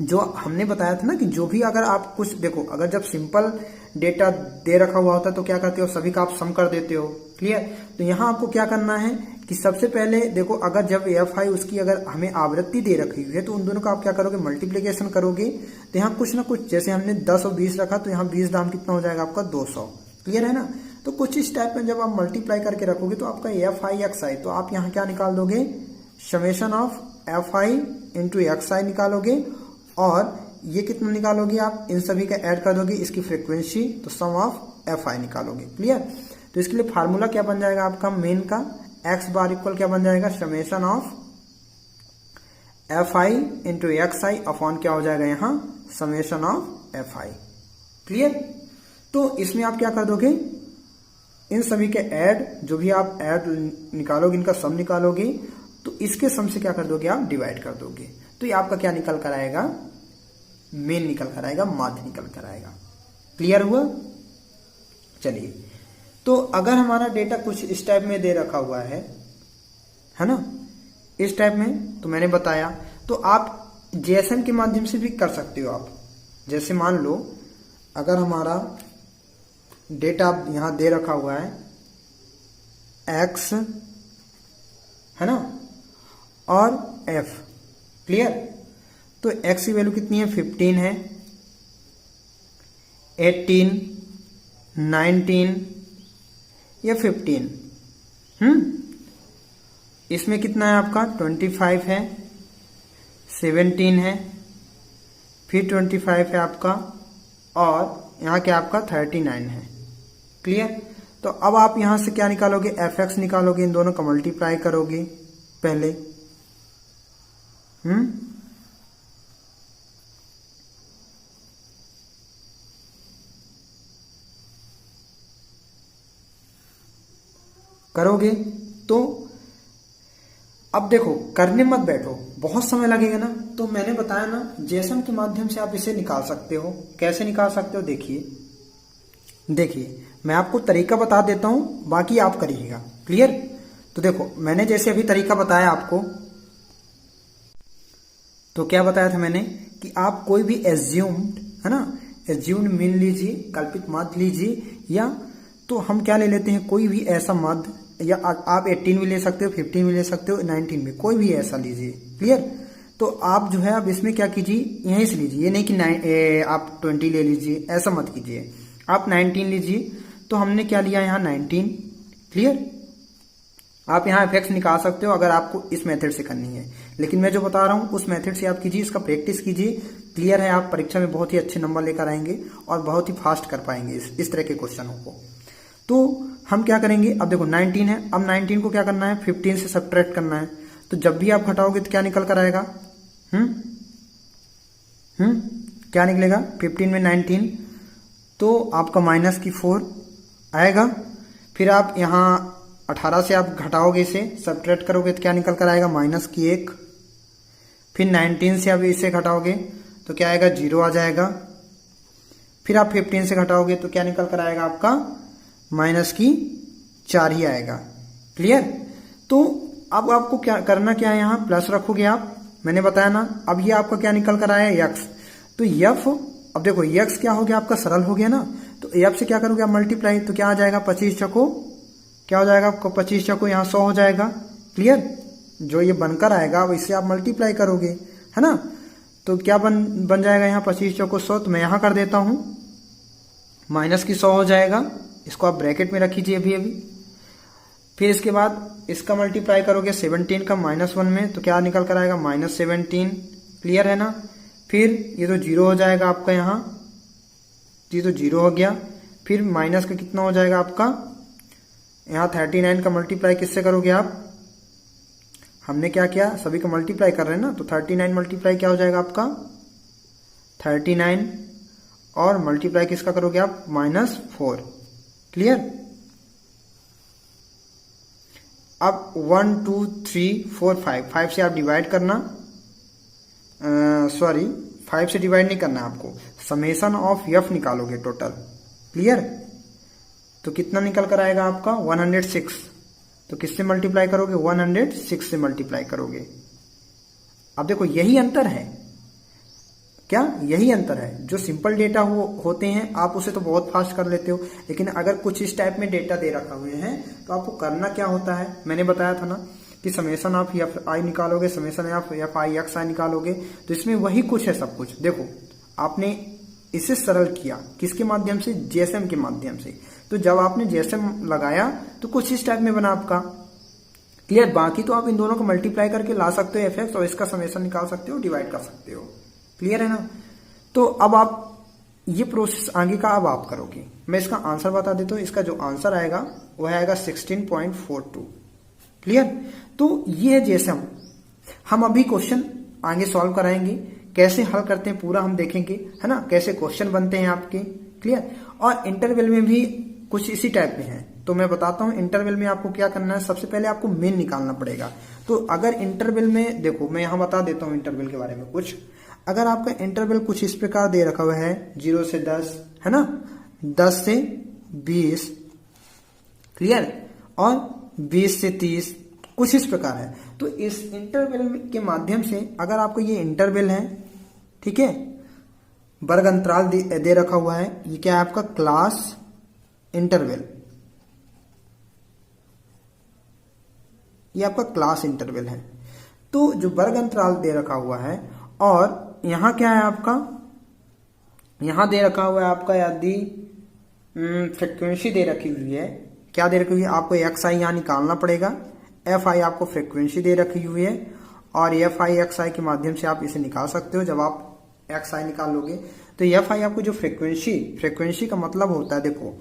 जो हमने बताया था ना कि जो भी अगर आप कुछ देखो, अगर जब सिंपल डेटा दे रखा हुआ होता है तो क्या करते हो, सभी का आप सम कर देते हो। क्लियर, तो यहाँ आपको क्या करना है कि सबसे पहले देखो, अगर जब FI उसकी अगर हमें आवृत्ति दे रखी हुई है तो उन दोनों का आप क्या करोगे, मल्टीप्लीकेशन करोगे। तो यहाँ कुछ ना कुछ, जैसे हमने 10 और 20 रखा तो यहाँ 20 दाम कितना हो जाएगा आपका, 200। क्लियर है ना। तो कुछ इस टाइप में जब आप मल्टीप्लाई करके रखोगे तो आपका FI XI, तो आप यहाँ क्या निकाल दोगे, summation of FI into XI निकालोगे, और ये कितना निकालोगे आप, इन सभी का ऐड कर दोगे इसकी फ्रीक्वेंसी, तो सम ऑफ FI निकालोगे। क्लियर, तो इसके लिए फार्मूला क्या बन जाएगा आपका मेन का, x बार इक्वल क्या बन जाएगा, summation of FI into XI upon क्या हो जाएगा यहाँ, समेशन ऑफ FI। क्लियर, तो इसमें आप क्या कर दोगे, इन सभी के ऐड, जो भी आप ऐड निकालोगे इनका सम निकालोगे, तो इसके सम से क्या कर दोगे आप, डिवाइड कर दोगे। तो ये आपका क्या निकल कर आएगा, मेन निकल कर आएगा, माध्य निकल कर आएगा। क्लियर हुआ। चलिए, तो अगर हमारा डेटा कुछ इस टाइप में दे रखा हुआ है ना, इस टाइप में, तो मैंने बताया, तो आप JSON के माध्यम से भी कर सकते हो आप। जैसे मान लो अगर हमारा डेटा यहां दे रखा हुआ है X, है ना, और F। क्लियर, तो X की वैल्यू कितनी है, 15 है, 18, 19 या 15। इसमें कितना है आपका, 25 है, 17 है, फिर 25 है आपका, और यहाँ क्या आपका 39 है। क्लियर, तो अब आप यहां से क्या निकालोगे, FX निकालोगे, इन दोनों का मल्टीप्लाई करोगे पहले। करोगे तो अब देखो, करने मत बैठो, बहुत समय लगेगा ना। तो मैंने बताया ना, JSON के माध्यम से आप इसे निकाल सकते हो। कैसे निकाल सकते हो, देखिए मैं आपको तरीका बता देता हूं, बाकी आप करिएगा। क्लियर, तो देखो मैंने जैसे अभी तरीका बताया आपको, तो क्या बताया था मैंने कि आप कोई भी एज्यूम्ड, है ना, एज्यूम्ड मीन लीजिए, कल्पित माध्य लीजिए, या तो हम क्या ले लेते हैं, कोई भी ऐसा माध्य, या आप 18 भी ले सकते हो, 15 भी ले सकते हो, 19 भी, कोई भी ऐसा लीजिए। क्लियर, तो आप जो है अब इसमें क्या कीजिए, यहीं से लीजिए, ये नहीं कि आप 20 ले लीजिए, ऐसा मत कीजिए, आप 19 लीजिए। तो हमने क्या लिया यहाँ 19। क्लियर, आप यहाँ FX निकाल सकते हो अगर आपको इस मेथड से करनी है, लेकिन मैं जो बता रहा हूँ उस मेथड से आप कीजिए, इसका प्रैक्टिस कीजिए। क्लियर है, आप परीक्षा में बहुत ही अच्छे नंबर लेकर आएंगे और बहुत ही फास्ट कर पाएंगे इस तरह के क्वेश्चनों को। तो हम क्या करेंगे, अब देखो 19 है, अब 19 को क्या करना है, 15 से सब्ट्रैक्ट करना है। तो जब भी आप घटाओगे तो क्या निकल कर आएगा, क्या निकलेगा, 15 में 19, तो आपका माइनस की 4 आएगा। फिर आप यहाँ 18 से आप घटाओगे, इसे सब्ट्रैक्ट करोगे तो क्या निकल कर आएगा, माइनस की 1। फिर 19 से आप इसे घटाओगे तो क्या आएगा, 0 आ जाएगा। फिर आप 15 से घटाओगे तो क्या निकल कर आएगा आपका, माइनस की 4 ही आएगा। क्लियर, तो अब आपको क्या करना, क्या है, यहाँ प्लस रखोगे आप, मैंने बताया ना। अब ये आपका क्या निकल कर आया, X। तो F, अब देखो X क्या हो गया आपका, सरल हो गया ना। तो F से क्या करोगे आप, मल्टीप्लाई, तो क्या आ जाएगा, 25 चको, क्या हो जाएगा आपको, 25 चको यहाँ 100 हो जाएगा। क्लियर, जो ये बनकर आएगा अब इससे आप मल्टीप्लाई करोगे, है ना। तो क्या बन जाएगा यहाँ, 25 चको 100, तो मैं यहाँ कर देता हूँ, माइनस की 100 हो जाएगा। इसको आप ब्रैकेट में रख लीजिए अभी। फिर इसके बाद इसका मल्टीप्लाई करोगे 17 का -1 में तो क्या निकल कर आएगा -17। क्लियर है ना। फिर ये तो 0 हो जाएगा आपका, यहाँ ये तो 0 हो गया। फिर माइनस का कितना हो जाएगा आपका, यहाँ 39 का मल्टीप्लाई किससे करोगे आप, हमने क्या किया सभी का मल्टीप्लाई कर रहे हैं ना, तो 39 मल्टीप्लाई क्या हो जाएगा आपका 39 और मल्टीप्लाई किसका करोगे आप -4। क्लियर। अब 1 2 3 4 5 से आप डिवाइड करना, सॉरी 5 से डिवाइड नहीं करना है आपको, समेशन ऑफ एफ निकालोगे टोटल। क्लियर। तो कितना निकल कर आएगा आपका 106। तो किससे मल्टीप्लाई करोगे 106 से मल्टीप्लाई करोगे। अब देखो यही अंतर है, क्या यही अंतर है। जो सिंपल डेटा होते हैं आप उसे तो बहुत फास्ट कर लेते हो, लेकिन अगर कुछ इस टाइप में डेटा दे रखा हुए हैं तो आपको करना क्या होता है, मैंने बताया था ना कि समेशन ऑफ एफ आई निकालोगे, summation of F I X I निकालोगे, तो इसमें वही कुछ है सब कुछ। देखो आपने इसे सरल किया किसके माध्यम से, जेएसएम के माध्यम से। तो जब आपने जेएसएम लगाया तो कुछ इस टाइप में बना आपका। क्लियर। बाकी तो आप इन दोनों को मल्टीप्लाई करके ला सकते हो एफ एक्स और इसका समेशन निकाल सकते हो, डिवाइड कर सकते हो। क्लियर है ना। तो अब आप ये प्रोसेस आगे का अब आप करोगे। मैं इसका आंसर बता देता हूं। इसका जो आंसर आएगा वह आएगा 16.42। क्लियर। तो ये है जेएसएम। हम अभी क्वेश्चन आगे सॉल्व कराएंगे, कैसे हल करते हैं पूरा हम देखेंगे, है ना, कैसे क्वेश्चन बनते हैं आपके। क्लियर। और इंटरवल में भी कुछ इसी टाइप में है, तो मैं बताता हूं इंटरवल में आपको क्या करना है। सबसे पहले आपको मेन निकालना पड़ेगा। तो अगर इंटरवल में देखो, मैं यहां बता देता हूं इंटरवल के बारे में कुछ। अगर आपका इंटरवल कुछ इस प्रकार दे रखा हुआ है 0 से 10, है ना, 10 से 20, क्लियर, और 20 से 30, कुछ इस प्रकार है। तो इस इंटरवल के माध्यम से अगर आपको ये इंटरवल है, ठीक है, वर्ग अंतराल दे रखा हुआ है, ये क्या है आपका क्लास इंटरवल, ये आपका क्लास इंटरवल है। तो जो वर्ग अंतराल दे रखा हुआ है, और यहां क्या है आपका, यहां दे रखा हुआ है आपका यदि फ्रीक्वेंसी दे रखी हुई है, क्या दे रखी हुई है, आपको एक्स आई यहां निकालना पड़ेगा। एफ आई आपको फ्रीक्वेंसी दे रखी हुई है, और एफ आई एक्स आई के माध्यम से आप इसे निकाल सकते हो। जब आप एक्स आई निकाल लोगे तो एफ आई आपको जो फ्रीक्वेंसी का मतलब होता है, देखो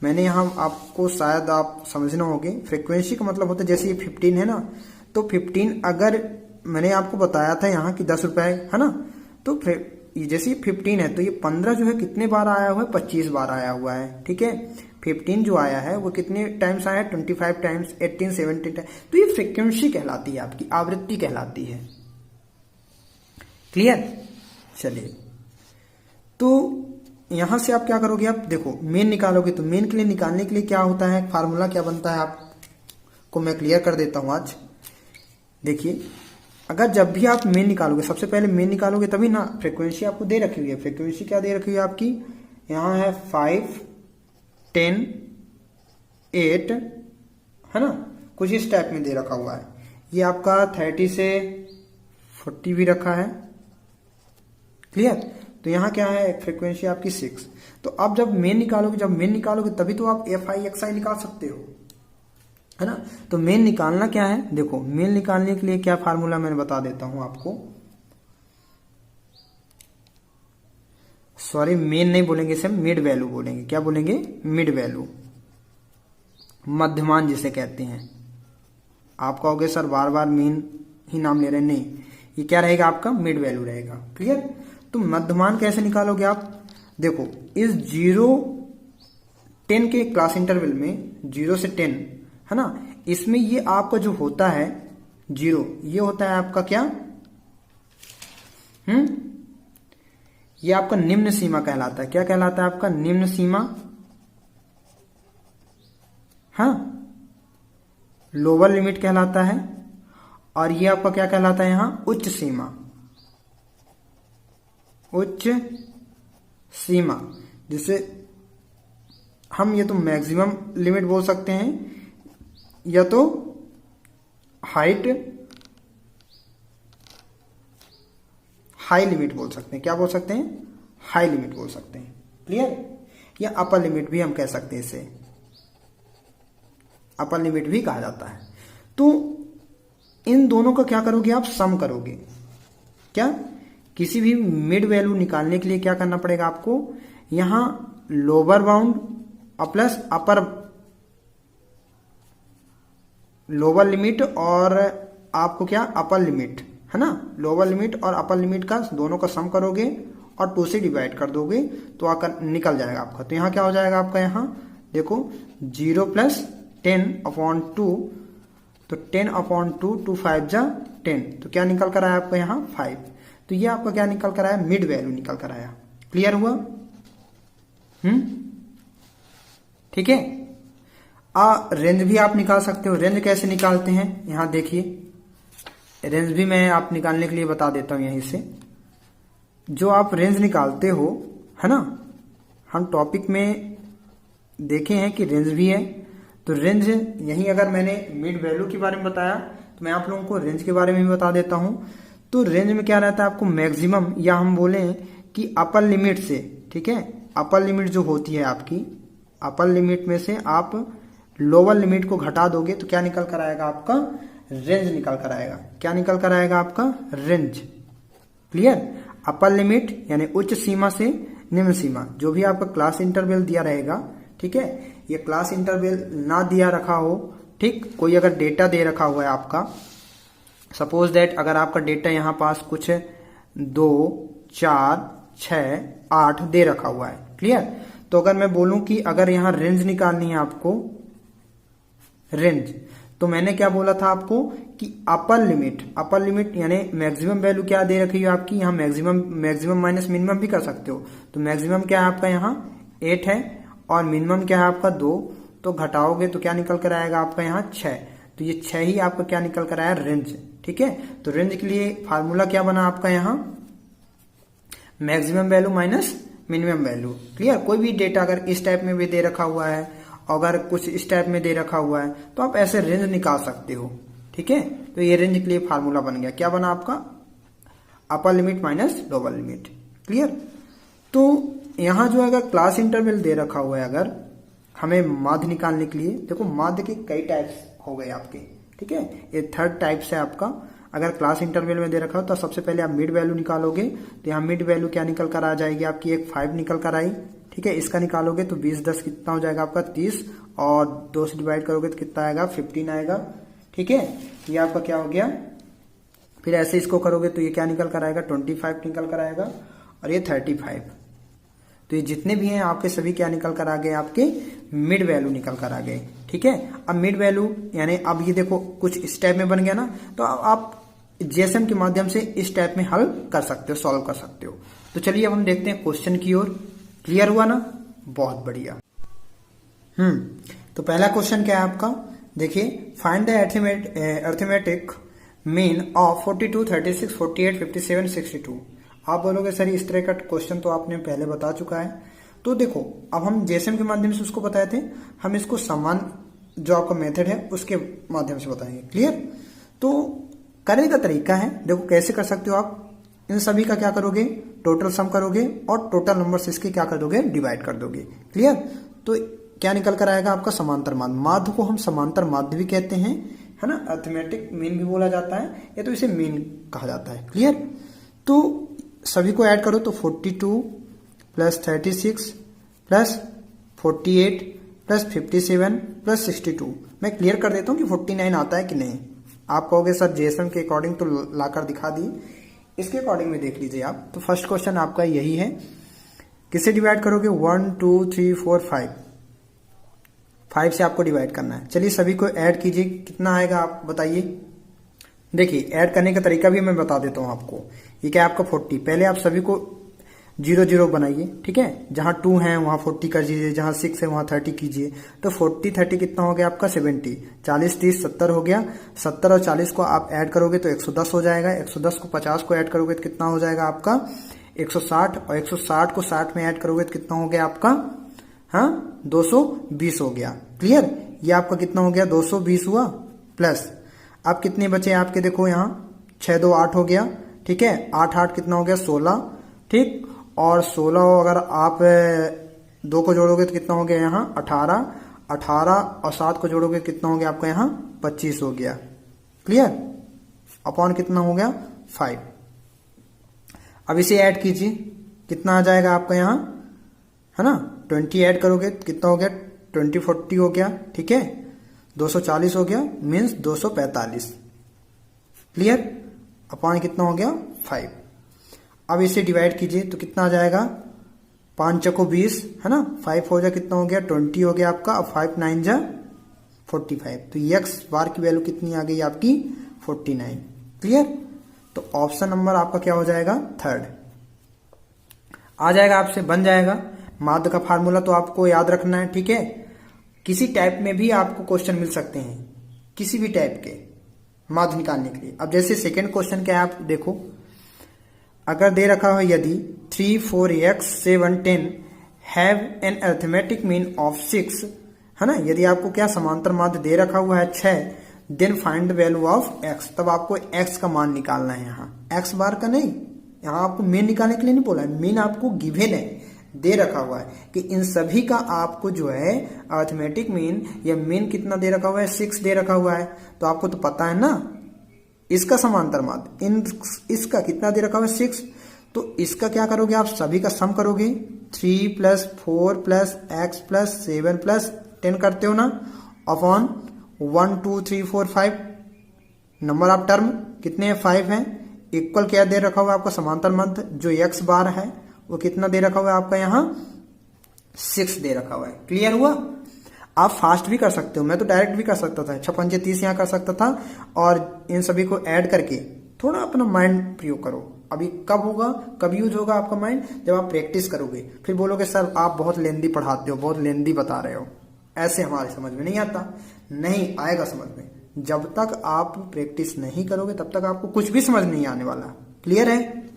मैंने यहां आपको शायद आप समझना होगे, फ्रीक्वेंसी का मतलब होता है जैसे ये 15 है ना, तो 15 अगर मैंने आपको बताया था यहाँ की 10 रुपए है ना, तो जैसे 15 है तो ये 15 जो है कितने बार आया हुआ है, 25 बार आया हुआ है। ठीक है। 15 जो आया है वो कितने टाइम्स आया है, 25 टाइम्स, 18 17 टाइम्स। तो ये फ्रीक्वेंसी कहलाती है, आपकी आवृत्ति कहलाती है। क्लियर। चलिए, तो यहां से आप क्या करोगे, आप देखो मेन निकालोगे, तो मेन के लिए निकालने के लिए क्या होता है, फार्मूला क्या बनता है आपको मैं क्लियर कर देता हूं आज। देखिए, अगर जब भी आप मेन निकालोगे, सबसे पहले मेन निकालोगे तभी ना, फ्रीक्वेंसी आपको दे रखी हुई है। फ्रीक्वेंसी क्या दे रखी हुई है आपकी, यहां है 5 10 8, है ना, कुछ इस टाइप में दे रखा हुआ है। ये आपका 30 से 40 भी रखा है। क्लियर। तो यहां क्या है, फ्रीक्वेंसी आपकी 6। तो अब जब मेन निकालोगे तभी तो आप एफ आई एक्स आई निकाल सकते हो, है ना। तो मेन निकालना क्या है, देखो मेन निकालने के लिए क्या फार्मूला मैंने बता देता हूं आपको। सॉरी, मेन नहीं बोलेंगे इसे, मिड वैल्यू बोलेंगे। क्या बोलेंगे, मिड वैल्यू, मध्यमान जिसे कहते हैं। आप कहोगे सर बार बार मेन ही नाम ले रहे हैं, नहीं, ये क्या रहेगा आपका मिड वैल्यू रहेगा। क्लियर। तो मध्यमान कैसे निकालोगे आप, देखो इस 0-10 के क्लास इंटरवल में 0 से 10, है ना, इसमें ये आपका जो होता है 0, ये होता है आपका क्या, ये आपका निम्न सीमा कहलाता है। क्या कहलाता है आपका, निम्न सीमा, हाँ, लोअर लिमिट कहलाता है। और ये आपका क्या कहलाता है, यहां उच्च सीमा, उच्च सीमा, जिसे हम ये तो मैक्सिमम लिमिट बोल सकते हैं, या तो हाई लिमिट बोल सकते हैं। क्या बोल सकते हैं, हाई लिमिट बोल सकते हैं। क्लियर। या अपर लिमिट भी हम कह सकते हैं इसे, अपर लिमिट भी कहा जाता है। तो इन दोनों का क्या करोगे आप, सम करोगे। क्या, किसी भी मिड वैल्यू निकालने के लिए क्या करना पड़ेगा आपको, यहां लोअर बाउंड और प्लस अपर लोअर लिमिट और आपको क्या अपर लिमिट है ना, लोअर लिमिट और अपर लिमिट का दोनों का सम करोगे और 2 से डिवाइड कर दोगे तो आकर निकल जाएगा आपका। तो यहाँ क्या हो जाएगा आपका, यहाँ देखो 0 + 10/2, तो 10/2 2 5 जा 10, तो क्या निकल कर आया आपका यहाँ 5। तो ये आपका क्या निकल कर आया, मिड वैल्यू निकल कर आया। क्लियर हुआ? ठीक है। रेंज भी आप निकाल सकते हो। रेंज कैसे निकालते हैं, यहां देखिए, रेंज भी मैं आप निकालने के लिए बता देता हूं यहीं से। जो आप रेंज निकालते हो है ना, हम टॉपिक में देखे हैं कि रेंज भी है। तो रेंज यही, अगर मैंने मिड वैल्यू के बारे में बताया तो मैं आप लोगों को रेंज के बारे में भी बता देता हूं। तो रेंज में क्या रहता है आपको, मैक्सिमम, या हम बोले कि अपर लिमिट से, ठीक है, अपर लिमिट जो होती है आपकी, अपर लिमिट में से आप लोअर लिमिट को घटा दोगे तो क्या निकल कर आएगा आपका, रेंज निकल कर आएगा। क्या निकल कर आएगा आपका, रेंज। क्लियर? अपर लिमिट यानी उच्च सीमा से निम्न सीमा, जो भी आपका क्लास इंटरवल दिया रहेगा, ठीक है, ये क्लास इंटरवल ना दिया रखा हो, ठीक, कोई अगर डेटा दे रखा हुआ है आपका, सपोज दैट अगर आपका डेटा यहाँ पास कुछ 2 4 6 8 दे रखा हुआ है। क्लियर? तो अगर मैं बोलूं कि अगर यहाँ रेंज निकालनी है आपको, रेंज, तो मैंने क्या बोला था आपको कि अपर लिमिट यानी मैक्सिमम वैल्यू क्या दे रखी है आपकी, यहाँ मैक्सिमम माइनस मिनिमम भी कर सकते हो। तो मैक्सिमम क्या है आपका यहाँ 8 है और मिनिमम क्या है आपका 2, तो घटाओगे तो क्या निकल कर आएगा आपका यहाँ 6। तो ये 6 ही आपका क्या निकल कर आया, रेंज। ठीक है, तो रेंज के लिए फार्मूला क्या बना आपका यहाँ, maximum value minus minimum value. Clear? कोई भी डेटा अगर इस टाइप में भी दे रखा हुआ है, अगर कुछ इस टाइप में दे रखा हुआ है, तो आप ऐसे रेंज निकाल सकते हो। ठीक है, तो ये रेंज के लिए फार्मूला बन गया। क्या बना आपका, upper limit minus lower limit. Clear? तो यहां जो अगर क्लास इंटरवल दे रखा हुआ है, अगर हमें माध्य निकालने के लिए, देखो माध्य के कई टाइप्स हो गए आपके। ठीक है, ये थर्ड टाइप है आपका। अगर क्लास इंटरवल में दे रखा हो तो सबसे पहले आप मिड वैल्यू निकालोगे, तो यहाँ मिड वैल्यू क्या निकल कर आ जाएगी आपकी, एक 5 निकल कर आई। ठीक है, इसका निकालोगे तो 20 10 कितना हो जाएगा आपका 30, और 2 से डिवाइड करोगे तो कितना आएगा 15 आएगा। ठीक है, ये आपका क्या हो गया। फिर ऐसे इसको करोगे तो ये क्या निकल कर आएगा 25 निकल कर आएगा, और ये 35। तो ये जितने भी हैं आपके सभी क्या निकल कर आ गए, आपके मिड वैल्यू निकल कर आ गए। ठीक है, अब मिड वैल्यू यानी अब ये देखो कुछ इस टाइप में बन गया ना, तो आप जेएसएम के माध्यम से इस टाइप में हल कर सकते हो, सॉल्व कर सकते हो। तो चलिए अब हम देखते हैं क्वेश्चन की ओर। क्लियर हुआ ना, बहुत बढ़िया। तो पहला क्वेश्चन क्या है आपका, देखिए, find the arithmetic mean of 42 36 48 57 62। आप बोलोगे सर इस तरह का क्वेश्चन तो आपने पहले बता चुका है। तो देखो, अब हम जेएसएम के माध्यम से उसको बताए थे, हम इसको समान जो आपका मेथड है उसके माध्यम से बताएंगे। क्लियर? तो करने का तरीका है, देखो कैसे कर सकते हो आप, इन सभी का क्या करोगे, टोटल सम करोगे और टोटल नंबर से इसके क्या कर दोगे, डिवाइड कर दोगे। क्लियर? तो क्या निकल कर आएगा आपका समांतर माध्य। माध्य को हम समांतर माध्य भी कहते हैं, है ना, अरिथमेटिक मीन भी बोला जाता है, या तो इसे मीन कहा जाता है। क्लियर? तो सभी को ऐड करो तो 42 + 36 + 48 + 57 + 62। मैं क्लियर कर देता हूं कि 49 आता है कि नहीं। आप कहोगे सर जेएसएम के अकॉर्डिंग तो लाकर दिखा दी, इसके अकॉर्डिंग में देख लीजिए आप। तो फर्स्ट क्वेश्चन आपका यही है, किससे डिवाइड करोगे, 1 2 3 4 5 से आपको डिवाइड करना है। चलिए सभी को ऐड कीजिए, कितना आएगा आप बताइए। देखिए ऐड करने का तरीका भी मैं बता देता हूं आपको। ये क्या है आपका 40, पहले आप सभी को 0 0 बनाइए। ठीक है, जहां 2 है वहां 40 कर दीजिए, जहां 6 है वहां 30 कीजिए। तो 40 30 कितना हो गया आपका 70, 40 30 70 हो गया। 70 और 40 को आप ऐड करोगे तो 110 हो जाएगा। 110 को 50 को ऐड करोगे तो कितना हो जाएगा आपका 160, और 160 को 60 में ऐड करोगे तो कितना हो गया आपका, हाँ, 220 हो गया। क्लियर? ये आपका कितना हो गया 220 हुआ, प्लस अब कितने बचे आपके, देखो यहाँ 6 2 8 हो गया। ठीक है, 8 8 कितना हो गया 16। ठीक, और 16 अगर आप 2 को जोड़ोगे तो कितना हो गया यहाँ 18। 18 और 7 को जोड़ोगे कितना हो गया आपका यहाँ 25 हो गया। क्लियर? अपॉन कितना हो गया 5। अब इसे ऐड कीजिए, कितना आ जाएगा आपका यहाँ, है ना, 20 ऐड करोगे कितना हो गया 20 40 हो गया। ठीक है, 240 हो गया, मीन्स 245। क्लियर? अपॉन कितना हो गया 5। अब इसे डिवाइड कीजिए तो कितना आ जाएगा, 5 चको 20, है ना, 5 हो जाए कितना हो गया 20 हो गया आपका। अब 5 9 जा 45, तो एक्स बार की वैल्यू कितनी आ गई आपकी 49। क्लियर? तो ऑप्शन नंबर आपका क्या हो जाएगा, थर्ड आ जाएगा आपसे, बन जाएगा। माध्य का फार्मूला तो आपको याद रखना है। ठीक है, किसी टाइप में भी आपको क्वेश्चन मिल सकते हैं, किसी भी टाइप के माध्य निकालने के लिए। अब जैसे सेकेंड क्वेश्चन क्या है आप देखो, अगर दे रखा हो यदि 3 4 x 7 10 have an arithmetic mean of 6, है ना, यदि आपको क्या समांतर माध्य दे रखा हुआ है 6, then find the value of x, तब आपको x का मान निकालना है। यहाँ x बार का नहीं, यहाँ आपको मीन निकालने के लिए नहीं बोला है, मीन आपको गिवन है, दे रखा हुआ है कि इन सभी का आपको जो है अरिथमेटिक मीन या मीन कितना दे रखा हुआ है 6 दे रखा हुआ है। तो आपको तो पता है ना इसका समांतर माध्य, इसका कितना दे रखा हुआ है 6, तो इसका क्या करोगे आप, सभी का सम करोगे, 3 + 4 + x + 7 + 10 करते हो ना, अपॉन 1 2 3 4 5 नंबर ऑफ टर्म कितने हैं 5 हैं, इक्वल क्या दे रखा हुआ है आपका समांतर माध्य, जो x बार है वो कितना दे रखा हुआ है आपका यहाँ 6 दे रखा हुआ है। क्लियर हुआ? आप फास्ट भी कर सकते हो, मैं तो डायरेक्ट भी कर सकता था, 6 5 30 यहाँ कर सकता था, और इन सभी को ऐड करके थोड़ा अपना माइंड प्रयोग करो। अभी कब होगा, कब यूज होगा आपका माइंड, जब आप प्रैक्टिस करोगे, फिर बोलोगे सर आप बहुत लेंदी पढ़ाते हो, बहुत लेंदी बता रहे हो, ऐसे हमारे समझ में नहीं आता। नहीं आएगा समझ में, जब तक आप प्रैक्टिस नहीं करोगे तब तक आपको कुछ भी समझ नहीं आने वाला। क्लियर है?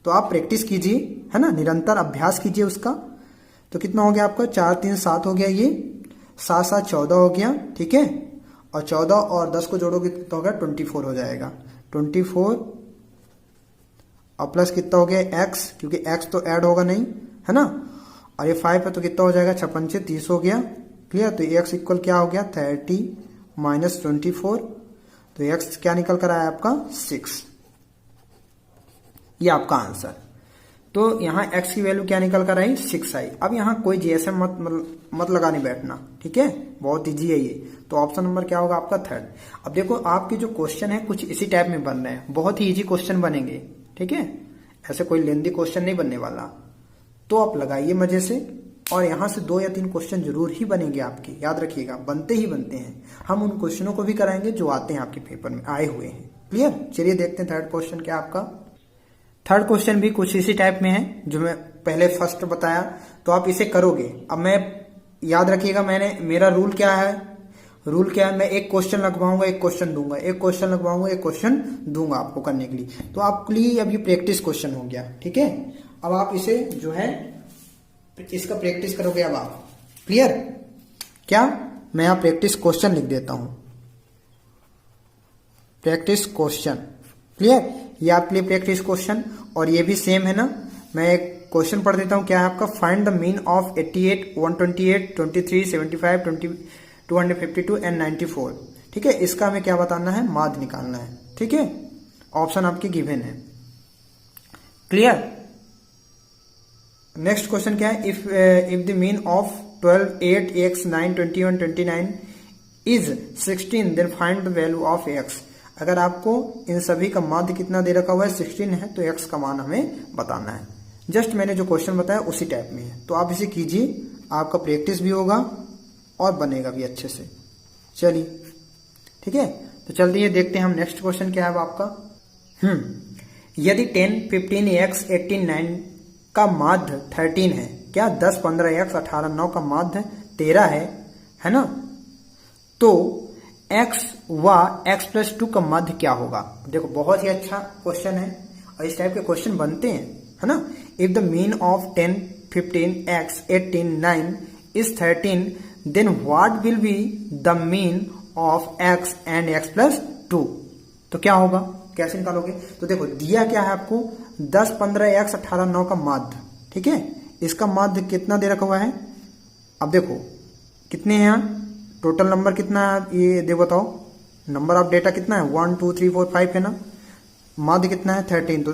तो आप प्रैक्टिस कीजिए, है ना, निरंतर अभ्यास कीजिए उसका। तो कितना हो गया आपका 4 3 7 हो गया, ये 7 7 14 हो गया। ठीक है, और 14 और 10 को जोड़ोगे कितना हो गया 24 हो जाएगा, 24 और प्लस कितना हो गया x, क्योंकि x तो ऐड होगा नहीं, है ना, और ये 5 है तो कितना हो जाएगा 6 5 30 हो गया। क्लियर? तो x इक्वल क्या हो गया 30 - 24, तो x क्या निकल कर आया आपका 6, ये आपका आंसर। तो यहाँ x की वैल्यू क्या निकल कर आई 6 आई। अब यहाँ कोई जीएसएम मत लगाने बैठना, ठीक है, बहुत इजी है ये। तो ऑप्शन नंबर क्या होगा आपका थर्ड। अब देखो आपके जो क्वेश्चन है कुछ इसी टाइप में बन रहे हैं, बहुत ही इजी क्वेश्चन बनेंगे, ठीक है, ऐसे कोई लेंदी क्वेश्चन नहीं बनने वाला। तो आप लगाइए मजे से, और यहाँ से 2 या 3 क्वेश्चन जरूर ही बनेंगे आपके, याद रखिएगा, बनते ही बनते हैं। हम उन क्वेश्चनों को भी कराएंगे जो आते हैं आपके पेपर में आए हुए हैं। क्लियर? चलिए देखते हैं थर्ड क्वेश्चन क्या आपका। थर्ड क्वेश्चन भी कुछ इसी टाइप में है जो मैं पहले फर्स्ट बताया, तो आप इसे करोगे। अब मैं याद रखिएगा, मेरा रूल क्या है, रूल क्या है, मैं एक क्वेश्चन लगवाऊंगा एक क्वेश्चन दूंगा, एक क्वेश्चन लगवाऊंगा एक क्वेश्चन दूंगा आपको करने के लिए। तो आपके लिए अब ये प्रैक्टिस क्वेश्चन हो गया, ठीक है। अब आप इसे जो है इसका प्रैक्टिस करोगे अब आप। क्लियर? क्या मैं यहाँ प्रैक्टिस क्वेश्चन लिख देता हूं, प्रैक्टिस क्वेश्चन। क्लियर? ये आपके लिए प्रैक्टिस क्वेश्चन, और ये भी सेम है ना। मैं एक क्वेश्चन पढ़ देता हूं, क्या है आपका, find the mean of 88 128 23 75 252 and 94। ठीक है, इसका हमें क्या बताना है, माध्य निकालना है। ठीक है, ऑप्शन आपके गिवन है। क्लियर? नेक्स्ट क्वेश्चन क्या है, if the mean of 12 8 x 9 21 29 is 16 then find the value of x। अगर आपको इन सभी का माध्य कितना दे रखा हुआ है 16 है, तो x का मान हमें बताना है। जस्ट मैंने जो क्वेश्चन बताया उसी टाइप में है, तो आप इसे कीजिए, आपका प्रैक्टिस भी होगा और बनेगा भी अच्छे से। चलिए ठीक है, तो चलते हैं देखते हैं हम नेक्स्ट क्वेश्चन क्या है आपका। यदि 10 15 x 18 9 का माध्य 13 है, क्या 10 15 x 18 9 का माध्य 13 है ना, तो x व x + 2 का माध्य क्या होगा। देखो बहुत ही अच्छा क्वेश्चन है, और इस टाइप के क्वेश्चन बनते हैं, है ना। If the mean of 10 15 x 18 9 is 13 then what will be the mean of x and x + 2। तो क्या होगा, कैसे निकालोगे। तो देखो दिया क्या है आपको, 10 15 x 18 9 का माध्य, ठीक है, इसका माध्य कितना दे रखा हुआ है। अब देखो कितने हैं यहाँ, टोटल नंबर कितना है ये दे बताओ, नंबर ऑफ डेटा कितना है 1 2 3 4 5 है ना, माध्य कितना है 13, तो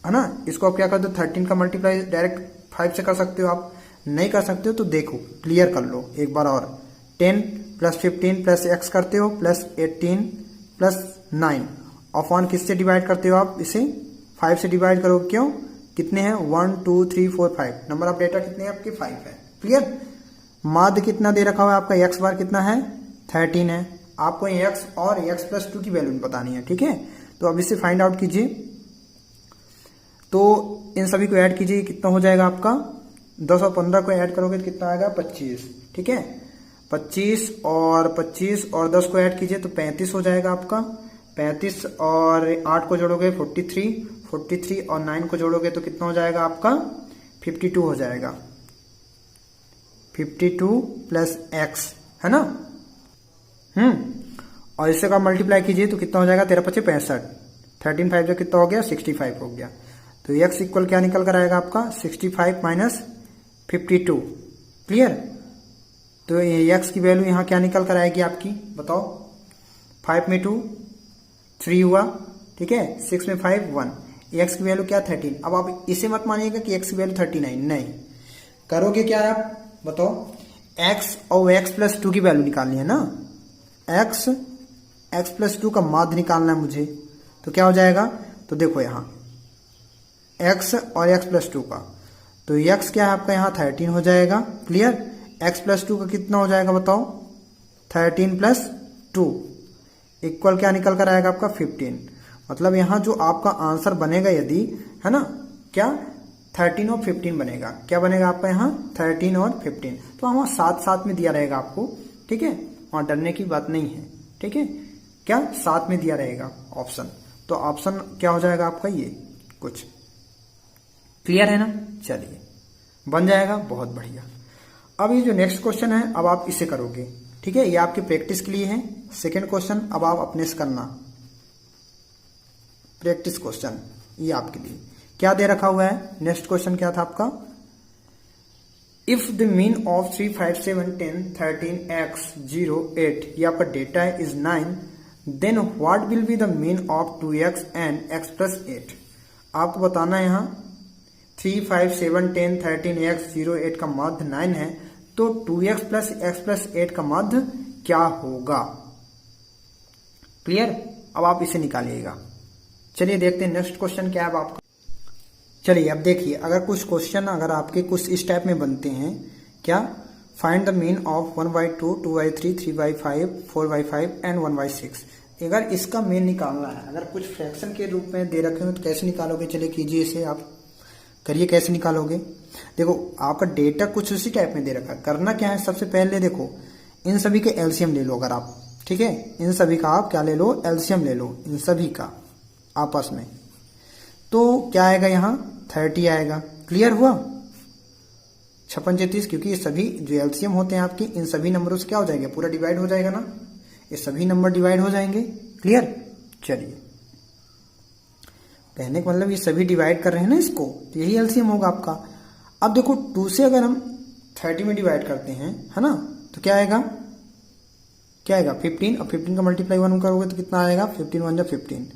है ना, इसको आप क्या कर दो 13 का मल्टीप्लाई डायरेक्ट 5 से कर सकते हो, आप नहीं कर सकते हो तो देखो क्लियर कर लो एक बार और, 10 प्लस 15 प्लस एक्स करते हो प्लस 18 प्लस 9 अपॉन किससे डिवाइड करते हो आप, इसे 5 से डिवाइड करो, क्यों, कितने हैं 1 2 3 4 5, नंबर ऑफ डेटा कितने हैं आपके 5 है, क्लियर। माध्य कितना दे रखा हुआ है आपका, एक्स बार कितना है 13 है, आपको एक्स और एक्स प्लस 2 की वैल्यू बतानी है, ठीक है। तो अब इसे फाइंड आउट कीजिए, तो इन सभी को ऐड कीजिए, कितना हो जाएगा आपका 10 और 15 को ऐड करोगे तो कितना आएगा 25, ठीक है। 25 और 10 को ऐड कीजिए तो 35 हो जाएगा आपका, 35 और 8 को जोड़ोगे 43 और 9 को जोड़ोगे तो कितना हो जाएगा आपका 52 हो जाएगा, 52 प्लस एक्स, है ना। और इससे का मल्टीप्लाई कीजिए तो कितना हो जाएगा 13 पचे 65, 13 5 जो कितना हो गया 65 हो गया, तो x इक्वल क्या निकल कर आएगा आपका 65 माइनस 52, क्लियर। तो x की वैल्यू यहाँ क्या निकल कर आएगी आपकी बताओ, 5 में 2 3 हुआ, ठीक है, 6 में 5 1, x की वैल्यू क्या 13। अब आप इसे मत मानिएगा कि x की वैल्यू 39, नहीं, करोगे क्या आप बताओ, x और x प्लस 2 की वैल्यू निकालनी है ना, x प्लस 2 का माध्य निकालना है मुझे, तो क्या हो जाएगा, तो देखो यहाँ x और x प्लस 2 का, तो x क्या है आपका यहाँ 13 हो जाएगा, क्लियर। x प्लस 2 का कितना हो जाएगा बताओ, 13 प्लस 2 इक्वल क्या निकल कर आएगा आपका 15, मतलब यहाँ जो आपका आंसर बनेगा यदि, है ना, क्या 13 और 15 बनेगा, क्या बनेगा आपका यहाँ 13 और 15, तो वहाँ साथ साथ में दिया रहेगा आपको, ठीक है, वहाँ डरने की बात नहीं है, ठीक है, क्या साथ में दिया रहेगा ऑप्शन, तो ऑप्शन क्या हो जाएगा आपका ये कुछ, क्लियर है ना। चलिए बन जाएगा, बहुत बढ़िया। अब ये जो नेक्स्ट क्वेश्चन है अब आप इसे करोगे, ठीक है, ये आपकी प्रैक्टिस के लिए है, सेकंड क्वेश्चन अब आप अपने से करना, प्रैक्टिस क्वेश्चन ये आपके लिए क्या दे रखा हुआ है, नेक्स्ट क्वेश्चन क्या था आपका, if the mean of 3 5 7 10 13 x 0 8 ये आपका डेटा है is 9, then what will be the mean of 2x and x plus 8। आपको बताना है यहाँ 3 5 7 10 13 x 0 8 का माध्य 9 है, तो 2x प्लस x प्लस 8 का माध्य क्या होगा, क्लियर। अब आप इसे निकालिएगा, चलिए देखते हैं नेक्स्ट क्वेश्चन क्या है अब आपका। चलिए अब देखिए, अगर कुछ क्वेश्चन अगर आपके कुछ इस टाइप में बनते हैं, क्या, find the mean of 1/2 2/3 3/5 4/5 and 1/6, अगर इसका मीन निकालना है, अगर कुछ फ्रैक्शन के रूप में दे रखे हो तो कैसे निकालोगे, चलिए कीजिए इसे, आप करिए कैसे निकालोगे। देखो आपका डेटा कुछ उसी टाइप में दे रखा है, करना क्या है, सबसे पहले देखो इन सभी के एलसीएम ले लो अगर आप, ठीक है, इन सभी का आप क्या ले लो, एलसीएम ले लो इन सभी का आपस में, तो क्या आएगा यहाँ 30 आएगा, क्लियर हुआ, 56 33, क्योंकि ये सभी जो एलसीएम होते हैं आपके इन सभी नंबरों से क्या हो जाएंगे, पूरा डिवाइड हो जाएगा ना, ये सभी नंबर डिवाइड हो जाएंगे, क्लियर। चलिए कहने का मतलब ये सभी डिवाइड कर रहे हैं ना इसको, तो यही एलसीएम होगा आपका। अब देखो 2 से अगर हम 30 में डिवाइड करते हैं, है ना, तो क्या आएगा 15, और 15 का मल्टीप्लाई 1 करोगे तो कितना आएगा 15 1 15,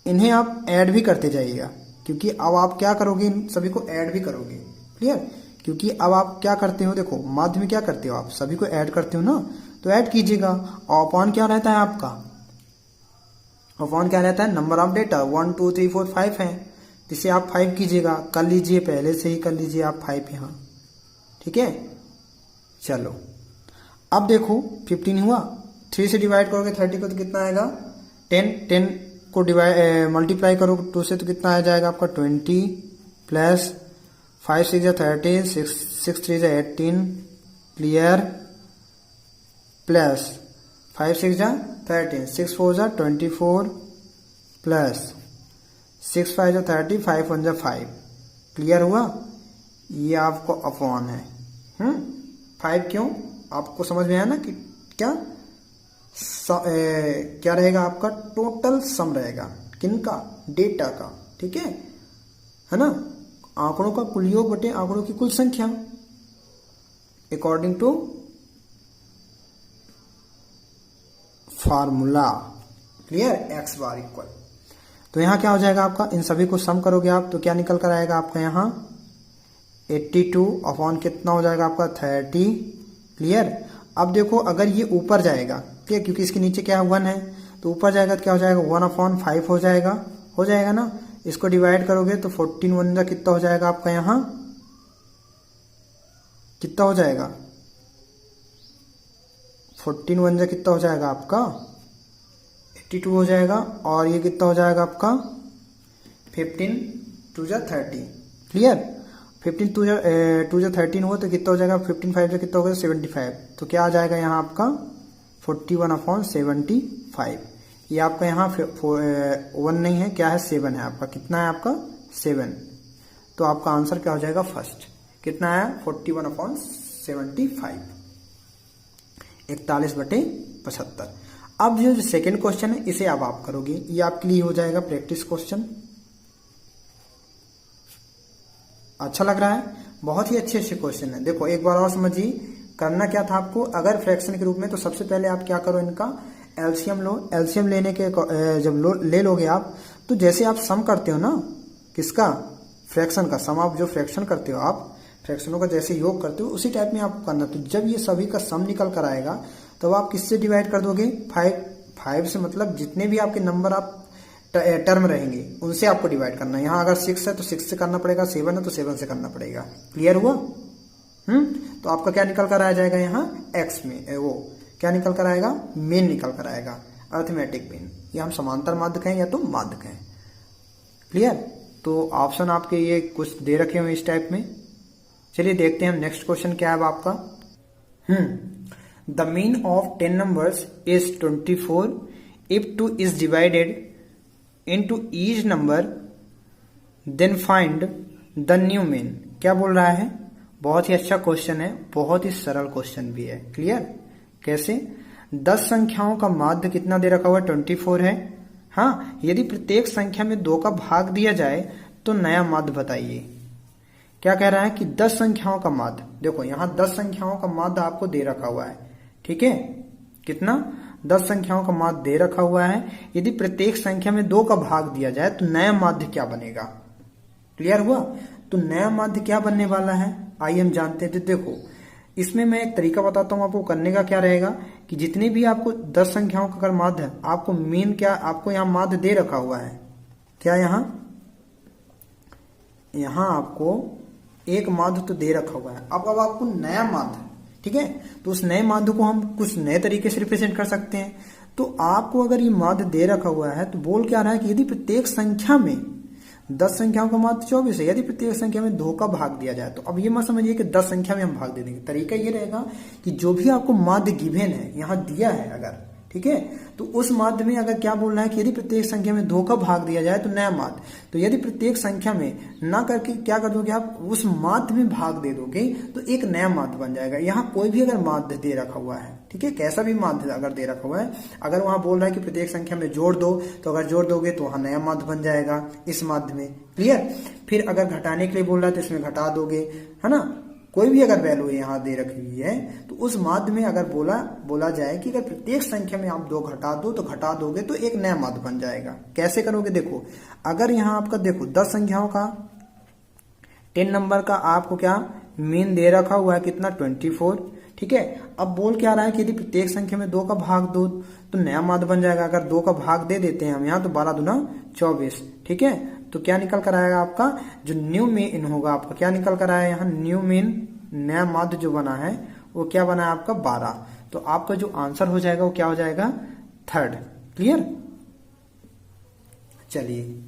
इन्हें आप ऐड भी करते जाइएगा, क्योंकि अब आप क्या करोगे, इन सभी को ऐड भी करोगे, क्लियर, क्योंकि अब आप क्या करते हो, देखो माध्य में क्या करते हो आप, सभी को ऐड करते हो ना, तो ऐड कीजिएगा, और अपॉन क्या रहता है आपका, अपॉन क्या रहता है नंबर ऑफ डेटा 1 2 3 4 5 है, जिसे आप 5 कीजिएगा, कर लीजिए, पहले से ही कर लीजिए आप 5 यहाँ, ठीक है। चलो अब देखो 15 हुआ, 3 से डिवाइड करोगे 30 को तो कितना आएगा 10 को डिवाइड मल्टीप्लाई करो 2 से तो कितना आ जाएगा आपका 20 plus 5 6 13 6 3 18, clear, plus 5 6 13 6 4 24 plus 6 5 30 5 1 5, clear हुआ, ये आपको अपॉन है 5, क्यों आपको समझ में आया ना कि क्या क्या रहेगा आपका टोटल सम रहेगा, किनका, डेटा का, ठीक है ना, आंकड़ों का कुल योग बटे आंकड़ों की कुल संख्या according to formula. Clear, x bar equal, तो यहाँ क्या हो जाएगा आपका, इन सभी को सम करोगे आप तो क्या निकल कर आएगा आपका यहाँ 82 अपॉन कितना हो जाएगा आपका 30। क्लियर, अब देखो अगर ये ऊपर जाएगा, ठीक है, क्योंकि इसके नीचे क्या है 1 है, तो ऊपर जाएगा तो क्या हो जाएगा 1/5 हो जाएगा ना। इसको डिवाइड करोगे तो 14 1 का कितना हो जाएगा आपका यहाँ, कितना हो जाएगा 14 1 का कितना हो जाएगा आपका 82 हो जाएगा, और ये कितना हो जाएगा आपका 15 2 जा 30। क्लियर, 15 2 जा 13 हुआ तो कितना हो जाएगा 15 5 से कितना हो गया 75, तो क्या आ जाएगा यहाँ आपका 41/75। ये आपका यहाँ 1 नहीं है, क्या है 7 है आपका, कितना है आपका 7, तो आपका आंसर क्या हो जाएगा फर्स्ट, कितना है 41/75, 41/75। अब जो सेकंड क्वेश्चन है इसे अब आप करोगे, ये आपके लिए हो जाएगा प्रैक्टिस क्वेश्चन। अच्छा लग रहा है, बहुत ही अच्छे अच्छे क्वेश्चन है। देखो एक बार और समझिए, करना क्या था आपको, अगर फ्रैक्शन के रूप में तो सबसे पहले आप क्या करो, इनका एलसीएम लो। एलसीएम लेने के जब ले लोगे आप, तो जैसे आप सम करते हो ना, किसका, फ्रैक्शन का सम, आप जो फ्रैक्शन करते हो आप फ्रैक्शनों का जैसे योग करते हो उसी टाइप में आपको करना। तो जब ये सभी का सम निकल कर आएगा तो आप किससे डिवाइड कर दोगे, 5 से, मतलब जितने भी आपके नंबर आप टर्म रहेंगे उनसे आपको डिवाइड करना है। यहाँ अगर 6 है तो 6 से करना पड़ेगा, 7 है तो 7 से करना पड़ेगा। क्लियर हुआ? तो आपका क्या निकल कर आ जाएगा यहाँ एक्स में, वो क्या निकल कर आएगा, मेन निकल कर आएगा, अर्थमेटिक मेन। ये हम समांतर माध्य कहें या तो माध्य कहें। क्लियर, तो ऑप्शन आपके ये कुछ दे रखे हुए इस टाइप में। चलिए देखते हैं नेक्स्ट क्वेश्चन क्या है आपका। The mean of 10 numbers is 24 if 2 is divided into each number then find the new mean. क्या बोल रहा है, बहुत ही अच्छा क्वेश्चन है, बहुत ही सरल क्वेश्चन भी है। क्लियर, कैसे, 10 संख्याओं का माध्य कितना दे रखा हुआ है 24 है। हाँ, यदि प्रत्येक संख्या में 2 का भाग दिया जाए तो नया माध्य बताइए। क्या कह रहा है कि 10 संख्याओं का माध्य, देखो यहां 10 संख्याओं का माध्य आपको दे रखा हुआ है, ठीक है, कितना, 10 संख्याओं का माध्य दे रखा हुआ है। यदि प्रत्येक संख्या में 2 का भाग दिया जाए तो नया माध्य क्या बनेगा। क्लियर हुआ, तो नया माध्य क्या बनने वाला है आइए हम जानते हैं। तो देखो इसमें मैं एक तरीका बताता हूं आपको करने का। क्या रहेगा कि जितने भी आपको 10 संख्याओं का अगर माध्य है, आपको मीन क्या, आपको यहाँ माध्य दे रखा हुआ है, क्या यहाँ आपको एक माध्य तो दे रखा हुआ है। अब आपको नया माध्य, ठीक है, तो उस नए माध्य को हम कुछ नए तरीके से रिप्रेजेंट कर सकते हैं। तो आपको अगर ये माध्य दे रखा हुआ है तो बोल क्या रहा है कि यदि प्रत्येक संख्या में 10 संख्याओं का माध्य 24 है, यदि प्रत्येक संख्या में 2 का भाग दिया जाए, तो अब ये मत समझिए कि 10 संख्या में हम भाग दे देंगे। तरीका ये रहेगा कि जो भी आपको माध्य गिवन है, यहाँ दिया है अगर, ठीक है, तो उस माध्य में अगर क्या बोलना है कि यदि प्रत्येक संख्या में 2 का भाग दिया जाए तो नया माध्य। तो यदि प्रत्येक संख्या में ना करके क्या कर दोगे आप, उस माध्य में भाग दे दोगे तो एक नया माध्य बन जाएगा। यहाँ कोई भी अगर माध्य दे रखा हुआ है, ठीक है, कैसा भी माध्य अगर दे रखा हुआ है, अगर वहां बोल रहा है कि प्रत्येक संख्या में जोड़ दो, तो अगर जोड़ दोगे तो वहां नया माध्य बन जाएगा इस माध्य में। क्लियर, फिर अगर घटाने के लिए बोल रहा है तो इसमें घटा दोगे, है ना, कोई भी अगर वैल्यू यहाँ दे रखी हुई है तो उस माध्य में अगर बोला जाए कि अगर प्रत्येक संख्या में आप 2 घटा दो तो घटा दोगे तो एक नया माध्य बन जाएगा। कैसे करोगे, देखो अगर यहाँ आपका देखो 10 संख्याओं का 10 नंबर का आपको क्या मीन दे रखा हुआ है, कितना 24, ठीक है। अब बोल क्या रहा है कि यदि प्रत्येक संख्या में 2 का भाग दो तो नया माध्य बन जाएगा। अगर 2 का भाग दे देते हैं हम यहाँ तो 12 दूना 24, ठीक है, तो क्या निकल कर आएगा आपका जो न्यू मीन होगा, आपका क्या निकल कर आया यहाँ न्यू मीन, नया माध्य जो बना है वो क्या बना है आपका 12। तो आपका जो आंसर हो जाएगा वो क्या हो जाएगा 3rd। क्लियर, चलिए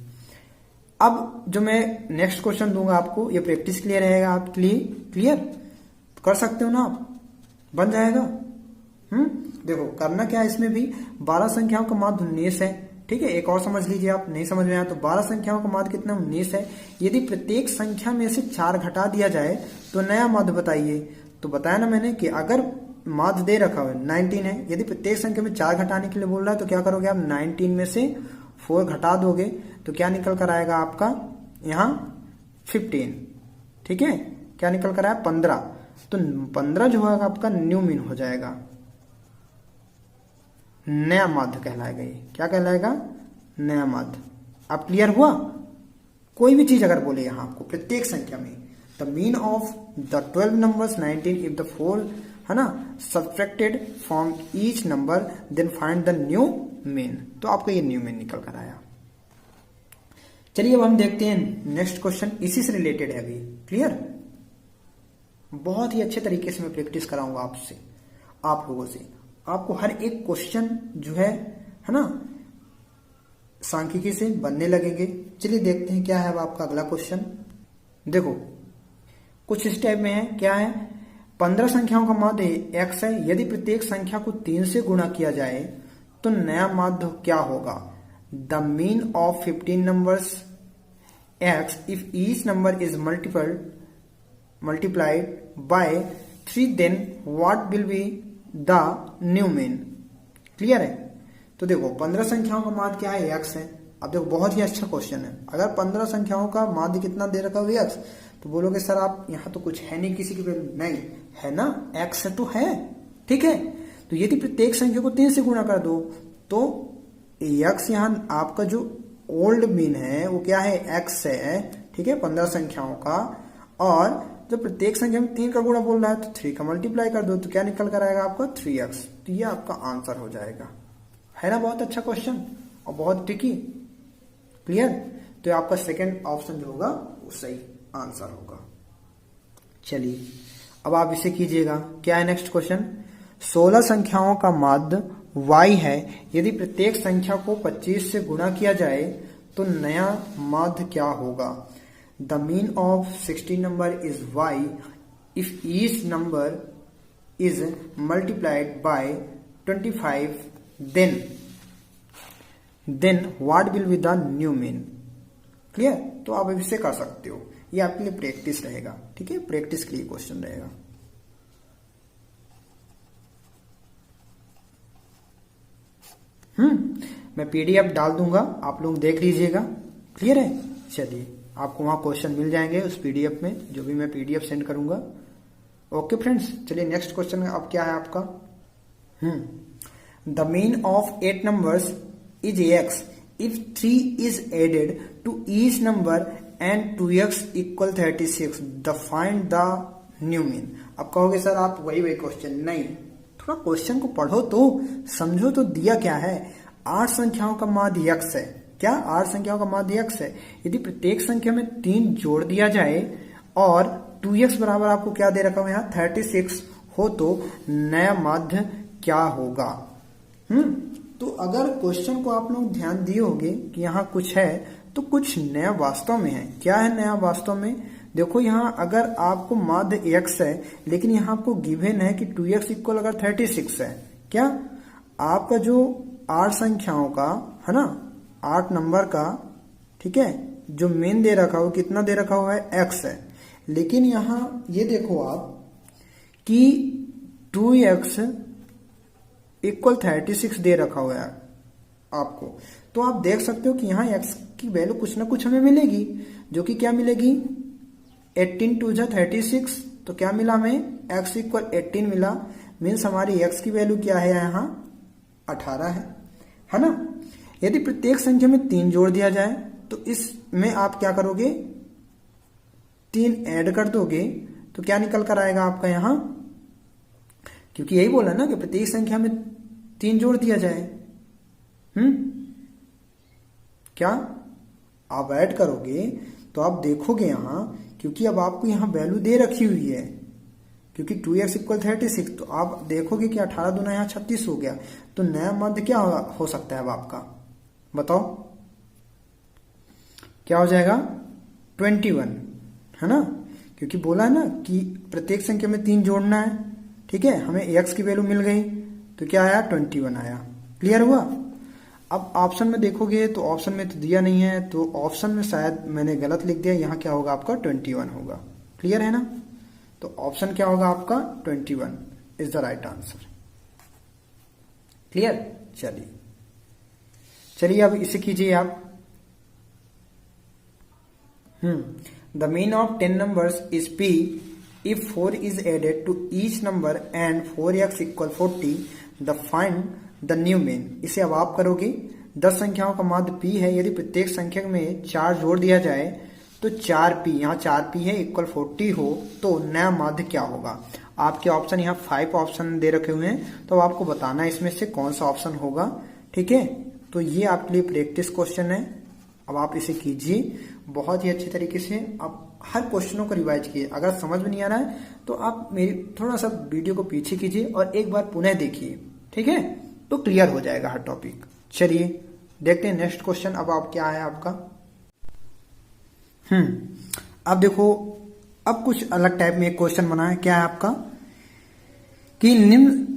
अब जो मैं नेक्स्ट क्वेश्चन दूंगा आपको, ये प्रैक्टिस के लिए रहेगा आपके लिए। क्लियर, कर सकते हो ना आप, बन जाएगा। देखो करना क्या है, इसमें भी 12 संख्याओं का माध्य 19 है, ठीक है। एक और समझ लीजिए, आप नहीं समझ में आया तो 12 संख्याओं का माध्य कितना 19 है। यदि प्रत्येक संख्या में से 4 घटा दिया जाए तो नया माध्य बताइए। तो बताया ना मैंने कि अगर माध्य दे रखा हुआ है 19 है, यदि प्रत्येक संख्या में 4 घटाने के लिए बोल रहा है तो क्या करोगे आप 19 में से 4 घटा दोगे तो क्या निकल कर आएगा आपका यहाँ 15, ठीक है, क्या निकल कर आया 15। तो 15 जो होगा आपका न्यू मीन हो जाएगा, नया माध्य कहलाएगा। ये क्या कहलाएगा? नया माध्य। अब क्लियर हुआ? कोई भी चीज अगर बोले यहां आपको प्रत्येक संख्या में the mean of the 12 numbers 19 if the 4 है ना subtracted from each number then find the new mean, तो आपका ये न्यू मीन निकल कर आया। चलिए अब हम देखते हैं नेक्स्ट क्वेश्चन, इसी से रिलेटेड है अभी। क्लियर? बहुत ही अच्छे तरीके से मैं प्रैक्टिस कराऊंगा आपसे, आप लोगों से। आपको हर एक क्वेश्चन जो है ना सांख्यिकी से बनने लगेंगे। चलिए देखते हैं क्या है अब आपका अगला क्वेश्चन। देखो कुछ इस टाइप में है। क्या है? 15 संख्याओं का माध्य x है। यदि प्रत्येक संख्या को 3 से गुणा किया जाए तो नया माध्य क्या होगा? The mean of 15 numbers x if each number is multiplied by 3 then what will be the new mean? Clear है? तो देखो 15 संख्याओं का माध्य क्या है? x है। अब देखो बहुत ही अच्छा क्वेश्चन है। अगर 15 संख्याओं का माध्य कितना दे रखा है x, तो बोलोगे सर आप यहाँ तो कुछ है नहीं, किसी की वैल्यू नहीं है ना, x है तो है, ठीक है। तो यदि प्रत्येक संख्या को 3 से गुणा कर दो तो x यहाँ आपका जो ओल्ड मीन है वो क्या है? x है, ठीक है, 15 संख्याओं का। और जब प्रत्येक संख्या में 3 का गुणा बोल रहा है तो 3 का मल्टीप्लाई कर दो तो क्या निकल कर आएगा आपका? 3x। तो ये आपका आंसर हो जाएगा, है ना। बहुत अच्छा क्वेश्चन और बहुत ट्रिकी। क्लियर? तो आपका सेकंड ऑप्शन जो होगा वो सही आंसर होगा। चलिए अब आप इसे कीजिएगा। क्या है नेक्स्ट क्वेश्चन? 16 संख्याओं का माध्य y है। यदि प्रत्येक संख्या को 25 से गुणा किया जाए तो नया माध्य क्या होगा? The mean of 16 number is y if each number is multiplied by 25 then what will be the new mean? Clear? तो आप इसे कर सकते हो, ये आपके लिए प्रैक्टिस रहेगा, ठीक है, प्रैक्टिस के लिए क्वेश्चन रहेगा। मैं पीडीएफ डाल दूंगा, आप लोग देख लीजिएगा। क्लियर है? चलिए आपको वहां क्वेश्चन मिल जाएंगे उस पीडीएफ में, जो भी मैं पीडीएफ सेंड करूंगा। ओके फ्रेंड्स, चलिए नेक्स्ट क्वेश्चन अब क्या है आपका? The mean of 8 numbers is x if 3 is added to each number and 2x equal 36 the find the new mean। अब कहोगे सर आप वही क्वेश्चन, नहीं, थोड़ा क्वेश्चन को पढ़ो तो समझो तो। दिया क्या है? 8 संख्याओं का माध्य x है। क्या? 8 संख्याओं का माध्य x है। यदि प्रत्येक संख्या में 3 जोड़ दिया जाए और 2x बराबर आपको क्या दे रखा है यहाँ? 36 हो तो नया माध्य क्या होगा? तो अगर क्वेश्चन को आप लोग ध्यान दिए होंगे कि यहाँ कुछ है तो कुछ नया वास्तव में है। क्या है नया वास्तव में? देखो यहाँ अगर आपको माध्य x है लेकिन यहाँ आपको गिवन है कि 2x इक्वल अगर 36 है। क्या? आपका जो 8 संख्याओं का है ना, 8 नंबर का, ठीक है, जो मेन दे रखा हो कितना दे रखा हुआ है? x है। लेकिन यहाँ ये देखो आप कि 2x इक्वल 36 दे रखा हुआ है आपको, तो आप देख सकते हो कि यहाँ x की वैल्यू कुछ ना कुछ हमें मिलेगी, जो कि क्या मिलेगी? 18 2 36, तो क्या मिला हमें? x इक्वल 18 मिला। मीन्स हमारी x की वैल्यू क्या है यहाँ? 18 है ना। यदि प्रत्येक संख्या में 3 जोड़ दिया जाए तो इसमें आप क्या करोगे? 3 ऐड कर दोगे तो क्या निकल कर आएगा आपका यहाँ? क्योंकि यही बोला ना कि प्रत्येक संख्या में 3 जोड़ दिया जाए। क्या आप ऐड करोगे तो आप देखोगे यहाँ, क्योंकि अब आपको यहाँ वैल्यू दे रखी हुई है, क्योंकि 2x इक्वल 36, तो आप देखोगे कि 18 दूना यहाँ 36 हो गया। तो नया माध्य क्या हो सकता है अब आपका? बताओ क्या हो जाएगा? 21, है ना, क्योंकि बोला है ना कि प्रत्येक संख्या में 3 जोड़ना है। ठीक है, हमें x की वैल्यू मिल गई तो क्या आया? 21 आया। क्लियर हुआ? अब ऑप्शन में देखोगे तो ऑप्शन में तो दिया नहीं है, तो ऑप्शन में शायद मैंने गलत लिख दिया। यहाँ क्या होगा आपका? 21 होगा। क्लियर है ना? तो ऑप्शन क्या होगा आपका? 21 is the right answer. Clear? चलिए अब इसे कीजिए आप। The mean of 10 numbers is p if 4 is added to each number and 4x equal 40 the find the new mean. इसे अब आप करोगे। 10 संख्याओं का माध्य p है। यदि प्रत्येक संख्या में 4 जोड़ दिया जाए तो 4p, यहाँ 4p है इक्वल 40 हो तो नया माध्य क्या होगा। आपके ऑप्शन यहाँ 5 ऑप्शन दे रखे हुए हैं, तो आपको बताना है इसमें से कौन सा ऑप्शन होगा। ठीक है, तो ये आपके लिए प्रैक्टिस क्वेश्चन है। अब आप इसे कीजिए बहुत ही अच्छे तरीके से। आप हर क्वेश्चनों को रिवाइज कीजिए। अगर समझ में नहीं आ रहा है तो आप मेरी थोड़ा सा वीडियो को पीछे कीजिए और एक बार पुनः देखिए। ठीक है, तो क्लियर हो जाएगा हर टॉपिक। चलिए देखते हैं नेक्स्ट क्वेश्चन। अब आप क्या है आपका। अब देखो, अब कुछ अलग टाइप में एक क्वेश्चन बना है। क्या है आपका कि निम्न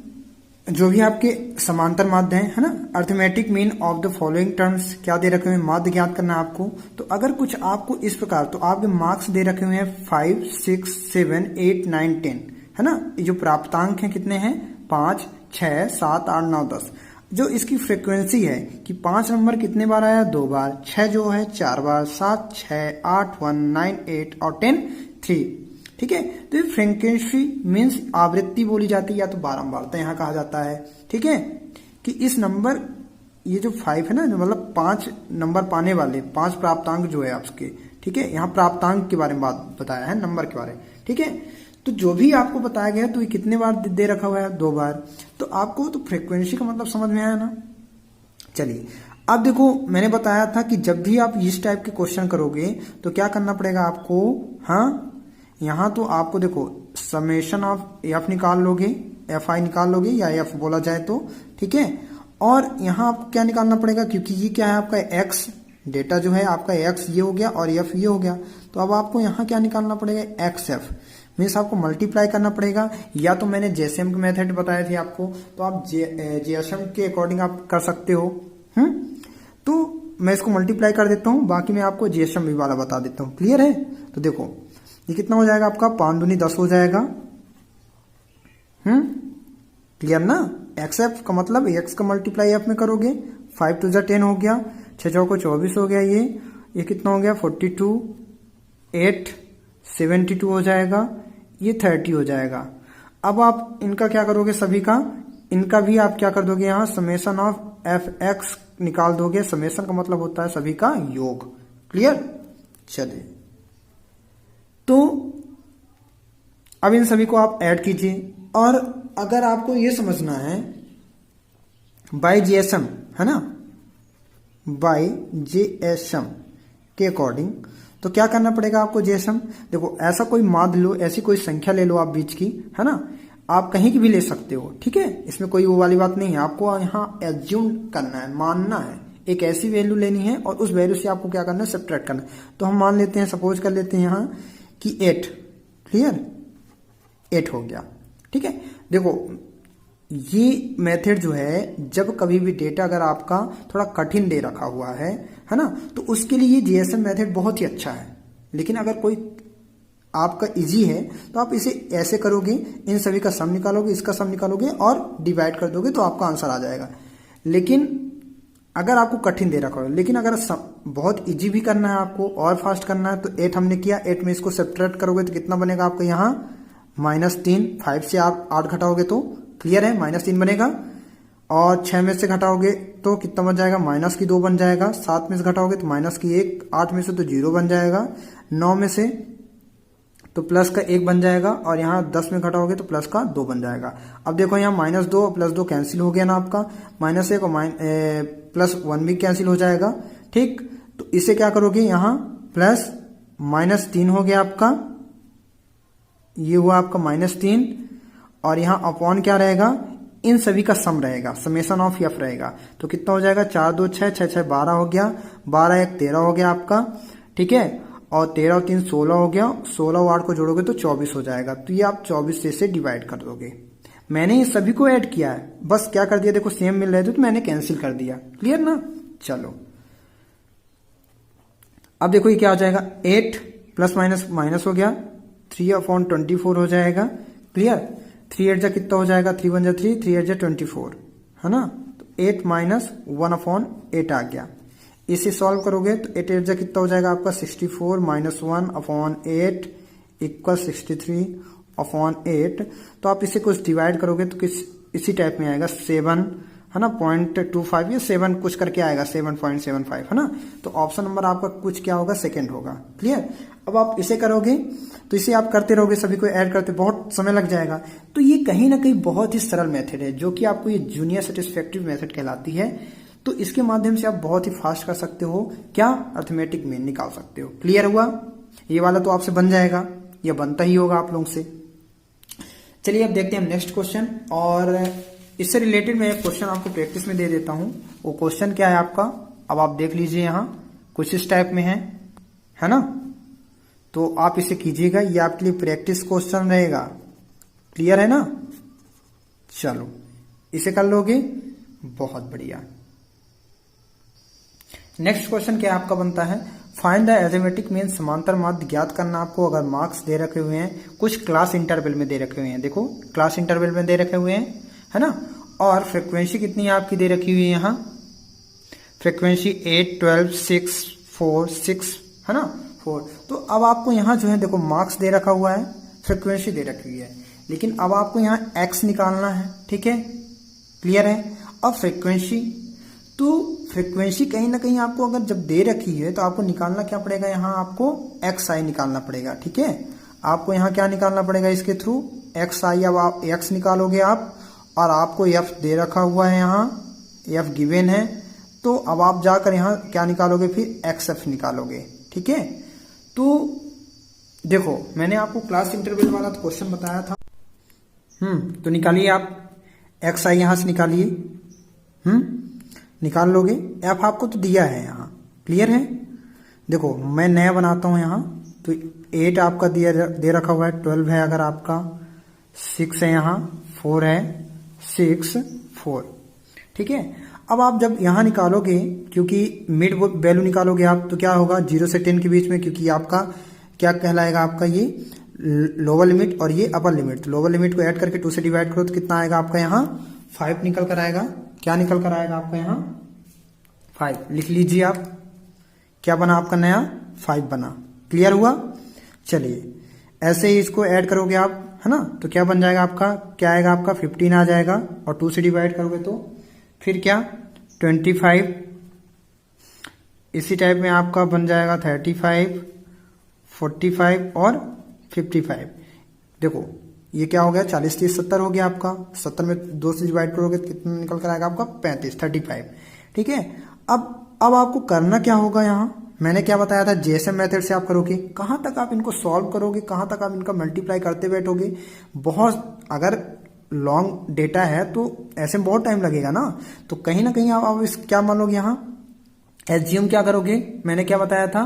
जो भी आपके समांतर माध्य हैं, है ना, arithmetic mean of the following terms क्या दे रखे हुए हैं, माध्य ज्ञात करना है आपको। तो अगर कुछ आपको इस प्रकार, तो आपके मार्क्स दे रखे हुए हैं 5, 6, 7, 8, 9, 10, है ना। ये जो प्राप्तांक हैं कितने हैं, 5, 6, 7, 8, 9, 10। जो इसकी फ्रीक्वेंसी है कि 5 नंबर कितने बार आया, 2 बार, 6 जो है 4 बार, 7, 6, 8, 1, 9, 8 और 10, 3। ठीक है, तो ये फ्रीक्वेंसी मीन्स आवृत्ति बोली जाती है या तो बारंबारता यहाँ कहा जाता है। ठीक है, कि इस नंबर, ये जो 5 है ना, जो मतलब 5 नंबर पाने वाले 5 प्राप्तांक जो है आपके। ठीक है, यहाँ प्राप्तांक के बारे में बात बताया है, नंबर के बारे में। ठीक है, तो जो भी आपको बताया गया तो ये कितने बार दे रखा हुआ है, 2 बार। तो आपको तो फ्रीक्वेंसी का मतलब समझ में आया ना। चलिए अब देखो, मैंने बताया था कि जब भी आप इस टाइप के क्वेश्चन करोगे तो क्या करना पड़ेगा आपको। हाँ, यहाँ तो आपको देखो समेशन ऑफ एफ निकाल लोगे, एफ आई निकाल लोगे या एफ बोला जाए तो। ठीक है, और यहाँ आपको क्या निकालना पड़ेगा, क्योंकि ये क्या है आपका एक्स, डेटा जो है आपका एक्स ये हो गया और एफ ये हो गया। तो अब आपको यहाँ क्या निकालना पड़ेगा, एक्स एफ मीन्स आपको मल्टीप्लाई करना पड़ेगा। या तो मैंने जेएसएम के मेथड बताए थे आपको, तो आप जेएसएम के अकॉर्डिंग आप कर सकते हो। तो मैं इसको मल्टीप्लाई कर देता हूँ, बाकी मैं आपको जेएसएम भी वाला बता देता हूँ। क्लियर है, तो देखो ये कितना हो जाएगा आपका, 5 दूनी 10 हो जाएगा। क्लियर ना। एक्स एफ का मतलब एक्स का मल्टीप्लाई एफ में करोगे, 5 2 10 हो गया, 6 चौको 24 हो गया। ये कितना हो गया, 42, 8 72 हो जाएगा, ये 30 हो जाएगा। अब आप इनका क्या करोगे, सभी का, इनका भी आप क्या कर दोगे, यहाँ समेशन ऑफ एफ एक्स निकाल दोगे। समेशन का मतलब होता है सभी का योग। क्लियर। चलिए, तो अब इन सभी को आप ऐड कीजिए। और अगर आपको ये समझना है बाय जीएसएम, है ना, बाय जीएसएम के अकॉर्डिंग, तो क्या करना पड़ेगा आपको जीएसएम। देखो ऐसा कोई माध्य लो, ऐसी कोई संख्या ले लो आप बीच की, है ना, आप कहीं की भी ले सकते हो। ठीक है, इसमें कोई वो वाली बात नहीं है। आपको यहाँ एज्यूम करना है, मानना है, एक ऐसी वैल्यू लेनी है और उस वैल्यू से आपको क्या करना है, सब्ट्रैक्ट करना है। तो हम मान लेते हैं, सपोज कर लेते हैं यहाँ कि 8। क्लियर, 8 हो गया। ठीक है, देखो ये मेथड जो है, जब कभी भी डेटा अगर आपका थोड़ा कठिन दे रखा हुआ है ना, तो उसके लिए ये जीएसएम मेथड बहुत ही अच्छा है। लेकिन अगर कोई आपका इजी है तो आप इसे ऐसे करोगे, इन सभी का सम निकालोगे, इसका सम निकालोगे और डिवाइड कर दोगे तो आपका आंसर आ जाएगा। लेकिन अगर आपको कठिन दे रखा हो, लेकिन अगर बहुत इजी भी करना है आपको और फास्ट करना है, तो 8 हमने किया, 8 में इसको सब्ट्रैक्ट करोगे तो कितना बनेगा आपका यहाँ -3। 5 से आप 8 घटाओगे तो क्लियर है -3 बनेगा। और 6 में से घटाओगे तो कितना बन जाएगा, -2 बन जाएगा। 7 में से घटाओगे तो -1, 8 में से तो 0 बन जाएगा, 9 में से तो +1 बन जाएगा, और यहाँ 10 में घटाओगे तो +2 बन जाएगा। अब देखो यहाँ -2 और +2 कैंसिल हो गया ना आपका, -1 और +1 भी कैंसिल हो जाएगा। ठीक, तो इसे क्या करोगे, यहाँ +-3 हो गया आपका, ये हुआ आपका -3, और यहाँ अपॉन क्या रहेगा, इन सभी का सम रहेगा, समेशन ऑफ एफ रहेगा। तो कितना हो जाएगा, 4 2 6 6 6 12 हो गया, 12 1 13 हो गया आपका। ठीक है, और 13 और 3 16 हो गया, 16 और 8 को जोड़ोगे तो 24 हो जाएगा। तो ये आप 24 से इसे डिवाइड कर दोगे। मैंने ये सभी को ऐड किया है, बस क्या कर दिया, देखो सेम मिल रहे थे तो मैंने कैंसिल कर दिया। क्लियर ना। चलो अब देखो ये क्या हो जाएगा, 8 ± हो गया, 3/24 हो जाएगा। क्लियर, 3 8 जा कितना हो जाएगा, 3 1 जा 3, 3 8 जा 24, है ना। तो 8 - 1/8 आ गया। इसे सॉल्व करोगे तो 8 8 जा कितना हो जाएगा आपका, 64 - 1/8 = 63/8। तो आप इसे कुछ डिवाइड करोगे तो किस इसी टाइप में आएगा, 7 है ना, 0.25 या 7 कुछ करके आएगा, 7.75 है ना। तो ऑप्शन नंबर आपका कुछ क्या होगा, सेकंड होगा। क्लियर। अब आप इसे करोगे तो इसे आप करते रहोगे, सभी को ऐड करते बहुत समय लग जाएगा। तो ये कहीं ना कहीं बहुत ही सरल मेथड है, जो कि आपको ये जूनियर सेटिस्फैक्टरी मेथड कहलाती है। तो इसके माध्यम से आप बहुत ही फास्ट कर सकते हो, क्या, अर्थमेटिक मीन निकाल सकते हो। क्लियर हुआ। ये वाला तो आपसे बन जाएगा, ये बनता ही होगा आप लोगों से। चलिए अब देखते हैं नेक्स्ट क्वेश्चन, और इससे रिलेटेड मैं एक क्वेश्चन आपको प्रैक्टिस में दे देता हूं। वो क्वेश्चन क्या है आपका, अब आप देख लीजिए, यहां कुछ इस टाइप में है ना। तो आप इसे कीजिएगा, ये आपके लिए प्रैक्टिस क्वेश्चन रहेगा। क्लियर है ना। चलो इसे कर लोगे, बहुत बढ़िया। नेक्स्ट क्वेश्चन क्या आपका बनता है, फाइंड द अरिथमेटिक मीन, समांतर माध्य ज्ञात करना। आपको अगर मार्क्स दे रखे हुए हैं, कुछ क्लास इंटरवल में दे रखे हुए हैं, देखो क्लास इंटरवल में दे रखे हुए हैं, है ना। और फ्रीक्वेंसी कितनी आपकी दे रखी हुई है, यहाँ फ्रीक्वेंसी 8, 12, 6, 4, 6 है ना, 4। तो अब आपको यहाँ जो है देखो मार्क्स दे रखा हुआ है, फ्रीक्वेंसी दे रखी हुई है, लेकिन अब आपको यहाँ एक्स निकालना है। ठीक है, क्लियर है। अब फ्रीक्वेंसी, तो फ्रीक्वेंसी कहीं ना कहीं आपको अगर जब दे रखी है तो आपको निकालना क्या पड़ेगा, यहाँ आपको एक्स आई निकालना पड़ेगा। ठीक है, आपको यहाँ क्या निकालना पड़ेगा, इसके थ्रू एक्स आई। अब आप एक्स निकालोगे आप, और आपको एफ दे रखा हुआ है, यहाँ एफ गिवन है। तो अब आप जाकर यहाँ क्या निकालोगे, फिर एक्स एफ निकालोगे। ठीक है, तो देखो मैंने आपको क्लास इंटरवल वाला तो क्वेश्चन बताया था। तो निकालिए आप एक्स आई, यहां से निकालिए। निकाल लोगे। एफ आपको तो दिया है यहाँ, क्लियर है। देखो मैं नया बनाता हूं यहाँ, तो 8 आपका दे रखा हुआ है, 12 है अगर आपका, 6 है यहाँ, 4 है, 6, 4। ठीक है, अब आप जब यहाँ निकालोगे, क्योंकि मिड वैल्यू निकालोगे आप, तो क्या होगा 0 से 10 के बीच में, क्योंकि आपका क्या कहलाएगा, आपका ये लोअर लिमिट और ये अपर लिमिट। तो लोअर लिमिट को ऐड करके 2 से डिवाइड करो तो कितना आएगा आपका यहाँ 5 निकल कर आएगा। क्या निकल कर आएगा आपका यहाँ 5। लिख लीजिए आप, क्या बना आपका नया 5 बना। क्लियर हुआ। चलिए ऐसे ही इसको ऐड करोगे आप, है ना, तो क्या बन जाएगा आपका, क्या आएगा आपका 15 आ जाएगा, और 2 से डिवाइड करोगे तो फिर क्या 25। इसी टाइप में आपका बन जाएगा 35, 45 और 55। देखो ये क्या हो गया, 40, 30, 70 हो गया आपका। 70 में 2 से डिवाइड करोगे तो कितना निकल कर आएगा आपका 35, 35। ठीक है, अब आपको करना क्या होगा, यहाँ मैंने क्या बताया था, जेएसएम मेथड से आप करोगे। कहां तक आप इनको सॉल्व करोगे, कहां तक आप इनका मल्टीप्लाई करते बैठोगे। बहुत अगर लॉन्ग डेटा है तो ऐसे में बहुत टाइम लगेगा ना। तो कहीं ना कहीं आप इस क्या मान लोगे, यहाँ एज्यूम क्या करोगे, मैंने क्या बताया था,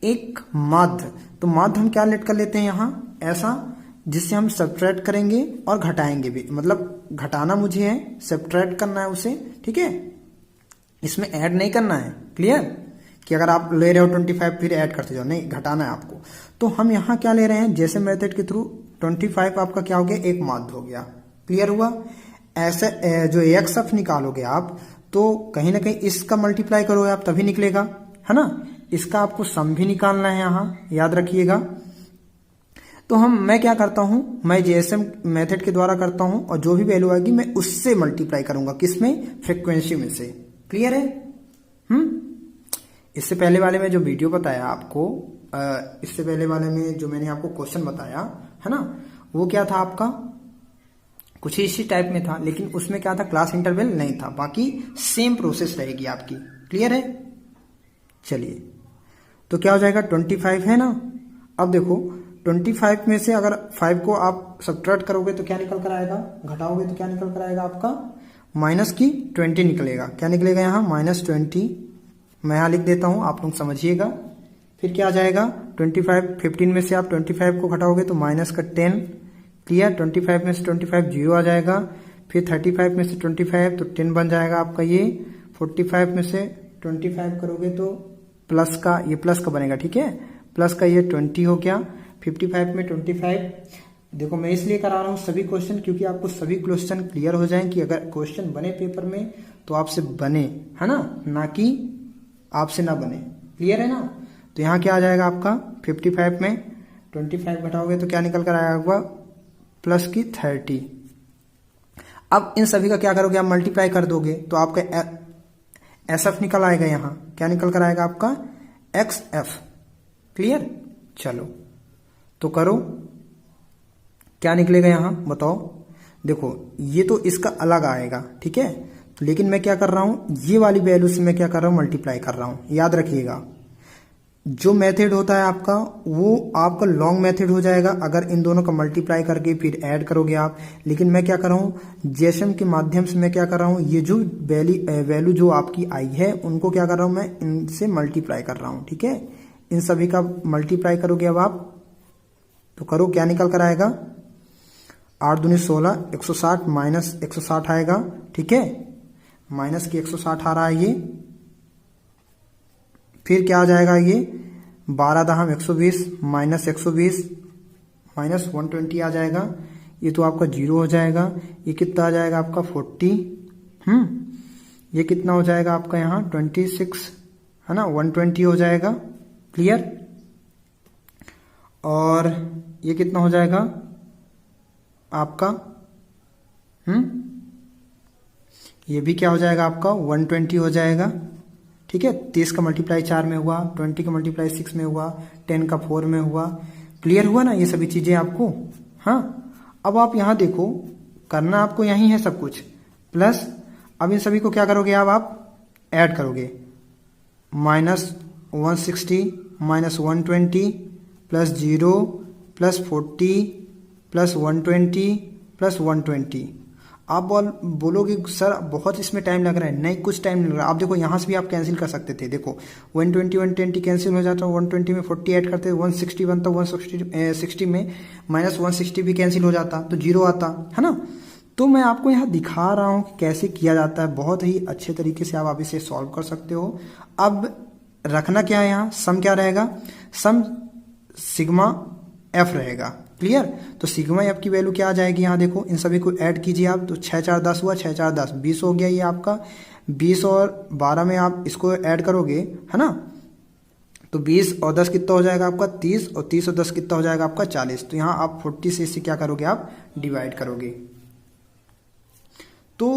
एक माध्य। तो माध्य हम क्या लेट कर लेते हैं यहाँ ऐसा, जिससे हम सब्ट्रैक्ट करेंगे और घटाएंगे भी। मतलब घटाना मुझे है, सब्ट्रैक्ट करना है उसे। ठीक है, इसमें ऐड नहीं करना है। क्लियर, कि अगर आप ले रहे हो 25 फिर ऐड करते जाओ, नहीं, घटाना है आपको। तो हम यहाँ क्या ले रहे हैं, जैसे मेथड के थ्रू 25 आपका क्या हो गया, एक माध्य हो गया। क्लियर हुआ। ऐसे जो एक्स एफ निकालोगे आप, तो कहीं ना कहीं इसका मल्टीप्लाई करोगे आप तभी निकलेगा, है ना। इसका आपको सम भी निकालना है, यहाँ याद रखिएगा। तो मैं क्या करता हूं, मैं जेएसएम मेथड के द्वारा करता हूं, और जो भी वैल्यू आएगी मैं उससे मल्टीप्लाई करूंगा, किसमें, फ्रीक्वेंसी में से। क्लियर है। इससे पहले वाले में जो वीडियो बताया आपको, इससे पहले वाले में जो मैंने आपको क्वेश्चन बताया है ना, वो क्या था आपका, कुछ इसी टाइप में था, लेकिन उसमें क्या था, क्लास इंटरवल नहीं था। बाकी सेम प्रोसेस रहेगी आपकी। क्लियर है। चलिए तो क्या हो जाएगा 25 है ना। अब देखो 25 में से अगर 5 को आप सब्ट्रैक्ट करोगे तो क्या निकल कर आएगा, घटाओगे तो क्या निकल कर आएगा आपका माइनस की 20 निकलेगा। क्या निकलेगा यहाँ -20। मैं यहाँ लिख देता हूँ, आप लोग समझिएगा। फिर क्या आ जाएगा 25, 15 में से आप 25 को घटाओगे तो माइनस का 10। क्लियर, 25 में से 25 जीरो आ जाएगा। फिर 35 में से 25 तो 10 बन जाएगा आपका ये। 45 में से 25 करोगे तो प्लस का, ये प्लस का बनेगा। ठीक है, प्लस का ये 20 हो गया। 55 में 25, देखो मैं इसलिए करा रहा हूँ सभी क्वेश्चन, क्योंकि आपको सभी क्वेश्चन क्लियर हो जाएं कि अगर क्वेश्चन बने पेपर में तो आपसे बने, है ना कि आपसे ना बने। क्लियर है ना। तो यहाँ क्या आ जाएगा आपका 55 में 25 घटाओगे तो क्या निकल कर आएगा प्लस की 30। अब इन सभी का क्या करोगे आप, मल्टीप्लाई कर दोगे तो आपका एस एफ निकल आएगा। यहाँ क्या निकल कर आएगा आपका, एक्स एफ। क्लियर, चलो तो करो, क्या निकलेगा यहाँ बताओ। देखो ये तो इसका अलग आएगा, ठीक है, लेकिन मैं क्या कर रहा हूं, ये वाली वैल्यू से मैं क्या कर रहा हूं, मल्टीप्लाई कर रहा हूं। याद रखिएगा जो मेथड होता है आपका वो आपका लॉन्ग मेथड हो जाएगा अगर इन दोनों का मल्टीप्लाई करके फिर ऐड करोगे आप। लेकिन मैं क्या कर रहा हूं, जेएसएम के माध्यम से मैं क्या कर रहा हूं, ये जो वैल्यू जो आपकी आई है उनको क्या कर रहा हूं, मैं इनसे मल्टीप्लाई कर रहा हूं। ठीक है, इन सभी का मल्टीप्लाई करोगे अब आप, तो करो, क्या निकल कर आएगा, 8 दूनी 16, 160 माइनस 160 आएगा। ठीक है, माइनस की 160 आ रहा है ये, फिर क्या आ जाएगा ये 12 दहम 120 माइनस 120 माइनस 120 आ जाएगा। ये तो आपका 0 हो जाएगा। ये कितना आ जाएगा आपका 40, ये कितना हो जाएगा आपका यहाँ 26 है ना, 120 हो जाएगा। क्लियर, और ये कितना हो जाएगा आपका, ये भी क्या हो जाएगा आपका 120 हो जाएगा। ठीक है, 30 का मल्टीप्लाई 4 में हुआ, 20 का मल्टीप्लाई 6 में हुआ, 10 का 4 में हुआ। क्लियर हुआ ना ये सभी चीजें आपको। हाँ, अब आप यहां देखो, करना आपको यही है सब कुछ, प्लस अब इन सभी को क्या करोगे आप ऐड करोगे, minus 160 minus 120 plus 0 plus 40 plus 120 plus 120। आप बोलोगे सर बहुत इसमें टाइम लग रहा है, नहीं कुछ टाइम नहीं लग रहा। आप देखो यहाँ से भी आप कैंसिल कर सकते थे। देखो 120 120 कैंसिल हो जाता है, 120 में 40 ऐड करते 160 बनता, 160 में माइनस 160 भी कैंसिल हो जाता तो 0 आता है ना। तो मैं आपको यहाँ दिखा रहा हूँ कि कैसे किया जाता है, बहुत ही अच्छे तरीके से आप इसे सॉल्व कर सकते हो। अब रखना क्या है यहाँ, सम क्या रहेगा, सम सिग्मा एफ रहेगा। क्लियर, तो सिग्मा एफ की वैल्यू क्या आ जाएगी, यहाँ देखो इन सभी को ऐड कीजिए आप, तो 6 4 10 हुआ, 6 4 10 20 हो गया ये आपका। 20 और 12 में आप इसको ऐड करोगे है ना, तो 20 और 10 कितना हो जाएगा आपका 30, और 30 और 10 कितना हो जाएगा आपका 40। तो यहाँ आप 40 से इसे क्या करोगे आप डिवाइड करोगे। तो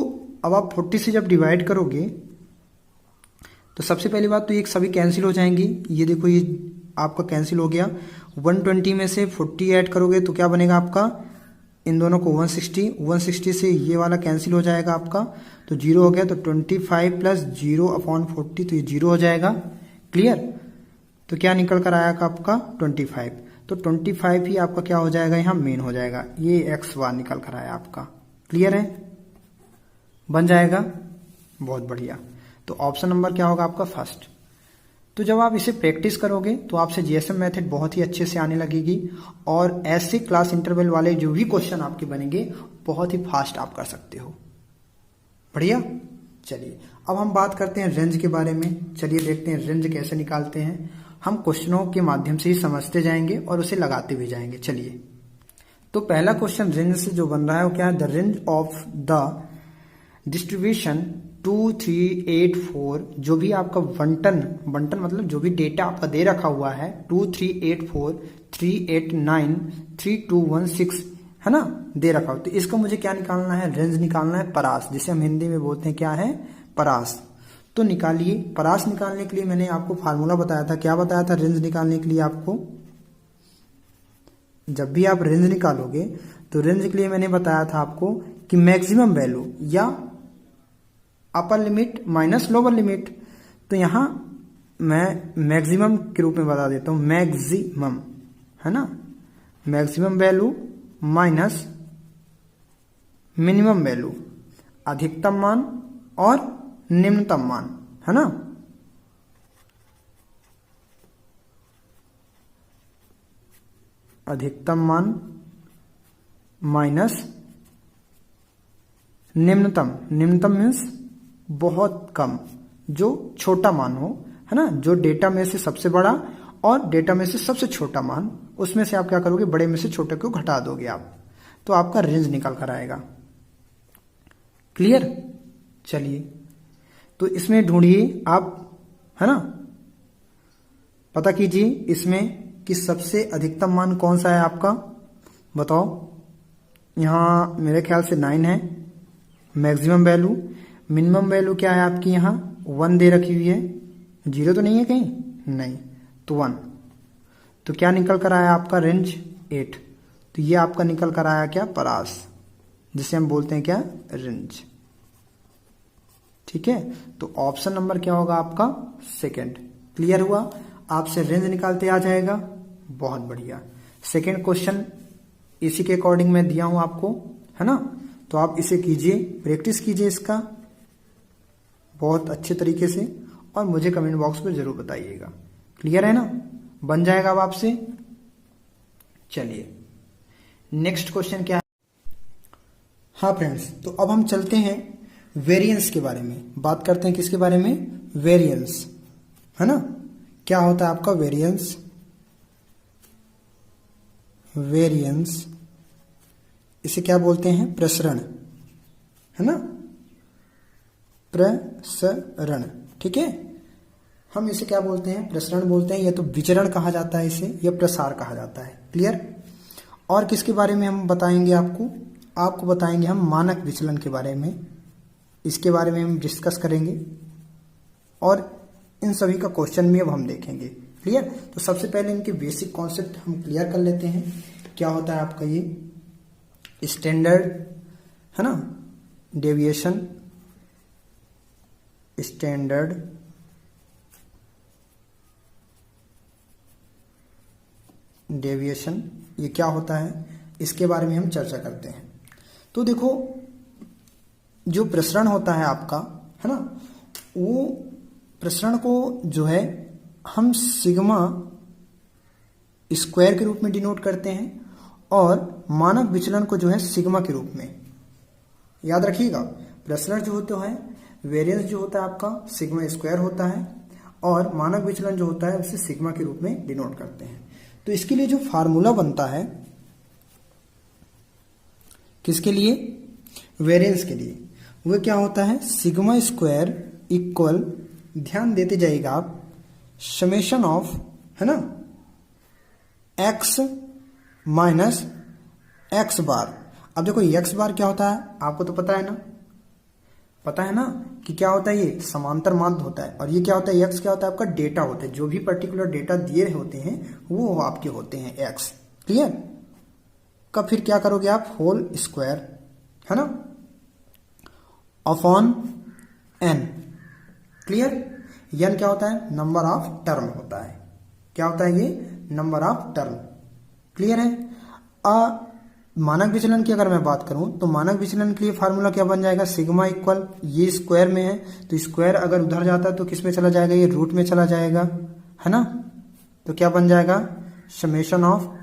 अब आप 40 से जब डिवाइड करोगे तो सबसे पहली बात तो ये सभी कैंसिल हो जाएंगी। ये देखो ये आपका कैंसिल हो गया। 120 में से 40 ऐड करोगे तो क्या बनेगा आपका, इन दोनों को 160 से ये वाला कैंसिल हो जाएगा आपका, तो 0 हो गया। तो 25 प्लस 0 अपॉन 40, तो ये 0 हो जाएगा। क्लियर, तो क्या निकल कर आएगा आपका 25, तो 25 ही आपका क्या हो जाएगा यहाँ मेन हो जाएगा। ये एक्स बार निकल कर आया आपका। क्लियर है, बन जाएगा, बहुत बढ़िया। तो ऑप्शन नंबर क्या होगा आपका फर्स्ट। तो जब आप इसे प्रैक्टिस करोगे तो आपसे जीएसएम मेथड बहुत ही अच्छे से आने लगेगी, और ऐसे क्लास इंटरवल वाले जो भी क्वेश्चन आपके बनेंगे बहुत ही फास्ट आप कर सकते हो। बढ़िया, चलिए अब हम बात करते हैं रेंज के बारे में। चलिए देखते हैं रेंज कैसे निकालते हैं। हम क्वेश्चनों के माध्यम से ही समझते जाएंगे और उसे लगाते भी जाएंगे। चलिए, तो पहला क्वेश्चन रेंज से जो बन रहा है वो क्या है, the range of the distribution 2 3 8 4, जो भी आपका बंटन मतलब जो भी डेटा आपका दे रखा हुआ है 2 3 8 4 3 8 9 3 2 1 6 है ना, दे रखा हो। तो इसका मुझे क्या निकालना है, रेंज निकालना है, परास, जिसे हम हिंदी में बोलते हैं क्या है, परास। तो निकालिए। परास निकालने के लिए मैंने आपको फार्मूला बताया था। क्या बताया था रेंज निकालने के लिए आपको, जब भी आप रेंज निकालोगे तो रेंज के लिए मैंने बताया था आपको कि मैक्सिमम वैल्यू या upper limit minus lower limit. तो यहां मैं मैक्सिमम के रूप में बता देता हूं, मैक्सिमम है ना, maximum value minus minimum value, अधिकतम मान और निम्नतम मान है ना। अधिकतम मान माइनस निम्नतम, निम्नतम मीन्स बहुत कम, जो छोटा मान हो है ना, जो डेटा में से सबसे बड़ा और डेटा में से सबसे छोटा मान, उसमें से आप क्या करोगे, बड़े में से छोटे को घटा दोगे आप, तो आपका रेंज निकल कर आएगा। क्लियर, चलिए तो इसमें ढूंढिए आप है ना, पता कीजिए इसमें कि सबसे अधिकतम मान कौन सा है आपका, बताओ। यहां मेरे ख्याल से 9 है, मैक्सिमम वैल्यू, मिनिमम वैल्यू क्या है आपकी यहाँ 1 दे रखी हुई है, 0 तो नहीं है कहीं, नहीं, तो 1। तो क्या निकल कर आया आपका रेंज 8। तो ये आपका निकल कर आया क्या, परास, जिसे हम बोलते हैं क्या, रेंज। ठीक है, तो ऑप्शन नंबर क्या होगा आपका, सेकंड। क्लियर हुआ, आपसे रेंज निकालते आ जाएगा, बहुत बढ़िया। सेकंड क्वेश्चन इसी के अकॉर्डिंग मैं दिया हूं आपको, है ना, तो आप इसे कीजिए, प्रैक्टिस कीजिए इसका बहुत अच्छे तरीके से, और मुझे कमेंट बॉक्स में जरूर बताइएगा। क्लियर है ना, बन जाएगा अब आपसे। चलिए नेक्स्ट क्वेश्चन क्या है। हाँ फ्रेंड्स, तो अब हम चलते हैं वेरिएंस के बारे में, बात करते हैं किसके बारे में, वेरिएंस, है ना। क्या होता है आपका वेरिएंस, वेरिएंस इसे क्या बोलते हैं, प्रसरण, है ना, प्रसरण। ठीक है, हम इसे क्या बोलते हैं, प्रसरण बोलते हैं, या तो विचरण कहा जाता है इसे, या प्रसार कहा जाता है। क्लियर। और किसके बारे में हम बताएंगे आपको बताएंगे हम मानक विचलन के बारे में, इसके बारे में हम डिस्कस करेंगे, और इन सभी का क्वेश्चन भी अब हम देखेंगे। क्लियर। तो सबसे पहले इनके बेसिक कॉन्सेप्ट हम क्लियर कर लेते हैं। क्या होता है आपका ये स्टैंडर्ड, है ना, डेविएशन, स्टैंडर्ड डेविएशन, ये क्या होता है, इसके बारे में हम चर्चा करते हैं। तो देखो, जो प्रसरण होता है आपका, है ना, वो प्रसरण को जो है हम सिग्मा स्क्वायर के रूप में डिनोट करते हैं, और मानक विचलन को जो है सिग्मा के रूप में। याद रखिएगा, प्रसरण जो होता है, वेरिएंस जो होता है आपका सिग्मा स्क्वायर होता है, और मानक विचलन जो होता है उसे सिग्मा के रूप में डिनोट करते हैं। तो इसके लिए जो फार्मूला बनता है, किसके लिए, वेरिएंस के लिए, वो क्या होता है, सिग्मा स्क्वायर इक्वल, ध्यान देते जाइएगा आप, समेशन ऑफ, है ना, एक्स माइनस एक्स बार। अब देखो एक्स बार क्या होता है, आपको तो पता है ना कि क्या होता है, ये समांतर माध्य होता है, और ये क्या होता है, एक्स क्या होता है आपका डेटा होता है, जो भी पर्टिकुलर डेटा दिए होते हैं वो आपके होते हैं एक्स। क्लियर। का फिर क्या करोगे आप, होल स्क्वायर, है ना, अपॉन एन। क्लियर। एन क्या होता है, नंबर ऑफ टर्म होता है। क्या होता है ये, नंबर ऑफ टर्म। क्लियर है। मानक विचलन की अगर मैं बात करूं, तो मानक विचलन के लिए फार्मूला क्या बन जाएगा, सिग्मा इक्वल, ये स्क्वायर में है तो स्क्वायर अगर उधर जाता है तो किस में चला जाएगा, ये रूट में चला जाएगा, है ना। तो क्या बन जाएगा, summation of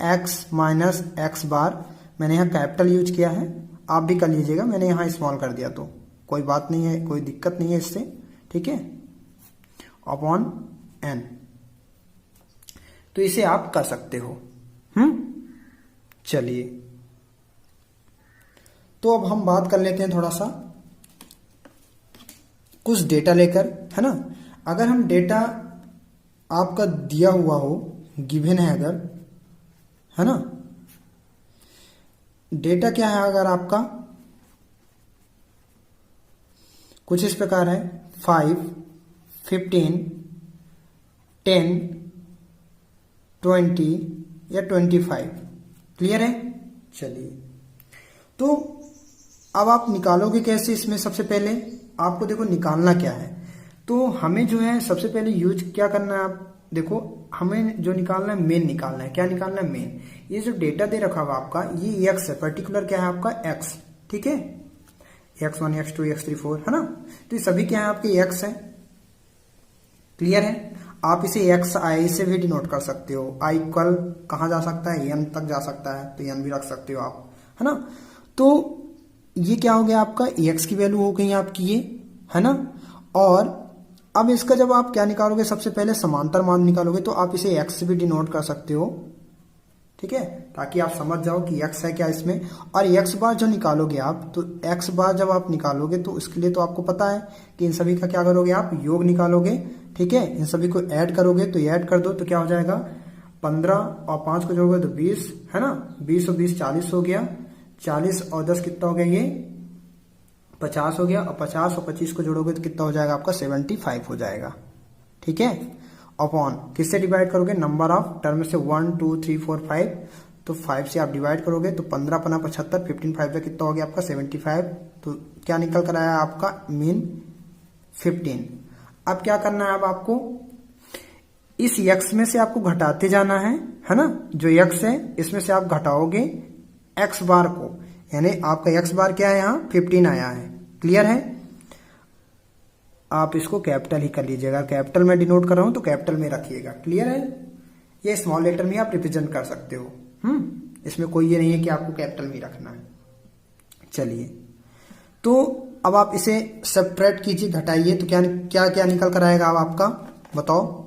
X minus X bar. मैंने यहाँ कैपिटल यूज किया है, आप भी कर लीजिएगा, मैंने यहाँ स्मॉल कर दिया तो कोई बात नहीं है, कोई दिक्कत नहीं है इससे। ठीक है, अपॉन एन। तो इसे आप कर सकते हो। चलिए, तो अब हम बात कर लेते हैं थोड़ा सा कुछ डेटा लेकर, है ना। अगर हम डेटा आपका दिया हुआ हो, गिवन है अगर, है ना, डेटा क्या है अगर आपका कुछ इस प्रकार है, 5, 15, 10, 20 या 25। क्लियर है। चलिए, तो अब आप निकालोगे कैसे, इसमें सबसे पहले आपको देखो निकालना क्या है। तो हमें जो है सबसे पहले यूज क्या करना है, आप देखो हमें जो निकालना है, मेन निकालना है। क्या निकालना है, मेन। ये जो डेटा दे रखा हुआ आपका, ये एक्स है, पर्टिकुलर क्या है आपका एक्स। ठीक है, x1 x2 x3 4, है ना। तो ये सभी क्या है आपके एक्स है। क्लियर है। आप इसे एक्स आई से भी डिनोट कर सकते हो। आई इक्वल कहाँ जा सकता है, एन तक जा सकता है, तो एन भी रख सकते हो आप, है ना। तो ये क्या हो गया आपका, एक्स की वैल्यू हो गई आपकी ये, है ना। और अब इसका जब आप क्या निकालोगे, सबसे पहले समांतर मान निकालोगे, तो आप इसे एक्स से भी डिनोट कर सकते हो। ठीक है, ताकि आप समझ जाओ कि एक्स है क्या इसमें। और एक्स बार जो निकालोगे आप, तो एक्स बार जब आप निकालोगे तो इसके लिए तो आपको पता है कि इन सभी का क्या करोगे आप, योग निकालोगे। ठीक है, इन सभी को ऐड करोगे, तो ऐड कर दो तो क्या हो जाएगा, 15 और 5 को जोड़ोगे तो 20, है ना। 20 और 20 40 हो गया, 40 और 10 कितना हो गया, ये 50 हो गया, और 50 और 25 को जोड़ोगे तो कितना हो जाएगा आपका 75 हो जाएगा। ठीक है, अपॉन किससे डिवाइड करोगे, नंबर ऑफ टर्म से 1 2 3 4 5, तो 5 से आप डिवाइड करोगे तो 15 पना 75, 15 5 से कितना हो गया आपका 75। तो क्या निकल कर आया आपका मीन 15। अब क्या करना है, अब आपको इस x में से आपको घटाते जाना है ना, जो x है इसमें से आप घटाओगे x बार को, यानी आपका x बार क्या है यहाँ 15 आया है। क्लियर है, आप इसको कैपिटल ही कर लीजिएगा, कैपिटल में डिनोट कर रहा हूं तो कैपिटल में रखिएगा। क्लियर है, ये स्मॉल लेटर में आप रिप्रेजेंट कर सकते हो। इसमें कोई ये नहीं है कि आपको कैपिटल में रखना है। चलिए, तो अब आप इसे सबट्रैक्ट कीजिए, घटाइए, तो क्या क्या क्या निकल कर आएगा अब आपका, बताओ।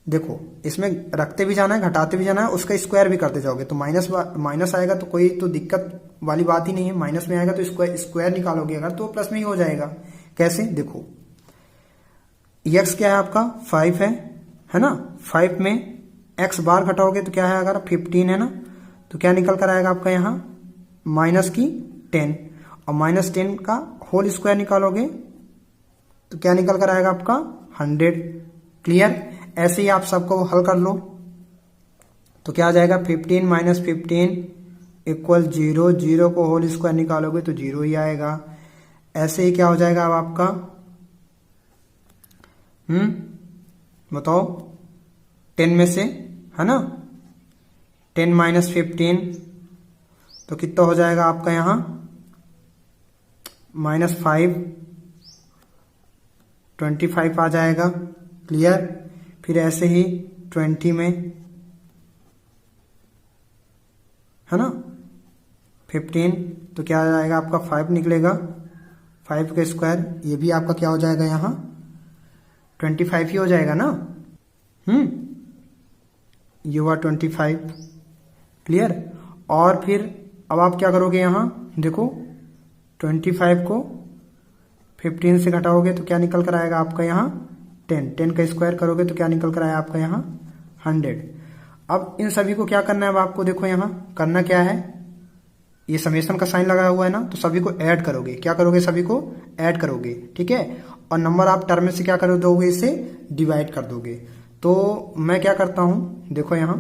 देखो, इसमें रखते भी जाना है, घटाते भी जाना है, उसका स्क्वायर भी करते जाओगे तो माइनस आएगा, तो कोई तो दिक्कत वाली बात ही नहीं है। माइनस में आएगा तो स्क्वायर निकालोगे अगर तो प्लस में ही हो जाएगा। कैसे, देखो x क्या है आपका 5 है ना, 5 में x बार घटाओगे तो क्या है, अगर 15 है ना, तो क्या निकल कर आएगा आपका यहाँ माइनस की 10, और माइनस 10 का होल स्क्वायर निकालोगे तो क्या निकल कर आएगा आपका 100। क्लियर, ऐसे ही आप सबको हल कर लो तो क्या आ जाएगा 15 माइनस 15 इक्वल 0, 0 को होल स्क्वायर निकालोगे तो 0 ही आएगा। ऐसे ही क्या हो जाएगा अब आपका, बताओ, 10 में से है ना 10 माइनस 15 तो कितना हो जाएगा आपका यहाँ -5, 25 आ जाएगा। क्लियर, फिर ऐसे ही 20 में है ना 15 तो क्या आ जाएगा आपका 5 निकलेगा, 5 का स्क्वायर, ये भी आपका क्या हो जाएगा यहाँ 25 ही हो जाएगा ना। You are 25। क्लियर, और फिर अब आप क्या करोगे यहाँ, देखो 25 को 15 से घटाओगे तो क्या निकल कर आएगा आपका यहाँ 10 का स्क्वायर करोगे तो क्या निकल कर आया आपका यहाँ 100। अब इन सभी को क्या करना है, अब आपको देखो यहाँ करना क्या है, ये समेशन का साइन लगा हुआ है ना, तो सभी को ऐड करोगे। क्या करोगे, सभी को ऐड करोगे। ठीक है, और नंबर आप टर्म में से क्या कर दोगे, इसे डिवाइड कर दोगे। तो मैं क्या करता हूं, देखो यहां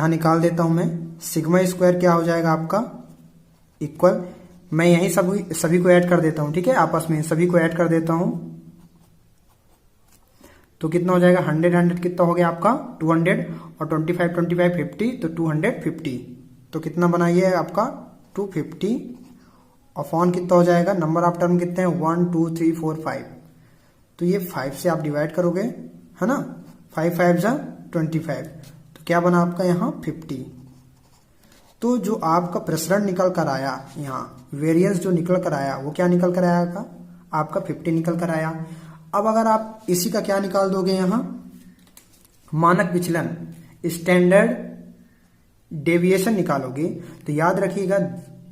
निकाल देता हूं मैं, सिग्मा स्क्वायर क्या हो जाएगा आपका इक्वल, मैं यही सभी को ऐड कर देता हूं। ठीक है, आपस में सभी को ऐड कर देता हूं तो कितना हो जाएगा 100 100 कितना हो गया आपका 200, और 25 25 50 तो 250, तो कितना बना ये आपका 250, और फॉन कितना हो जाएगा, नंबर ऑफ टर्म कितने हैं 1 2 3 4 5, तो ये 5 से आप डिवाइड करोगे है ना, 5 5 जा 25, तो क्या बना आपका यहाँ 50। तो जो आपका प्रसरण निकल कर आया यहाँ, वेरिएंस जो निकल कर आया वो क्या निकल कर आया आपका 50 निकल कर आया। अब अगर आप इसी का क्या निकाल दोगे यहाँ, मानक विचलन स्टैंडर्ड डेविएशन निकालोगे, तो याद रखिएगा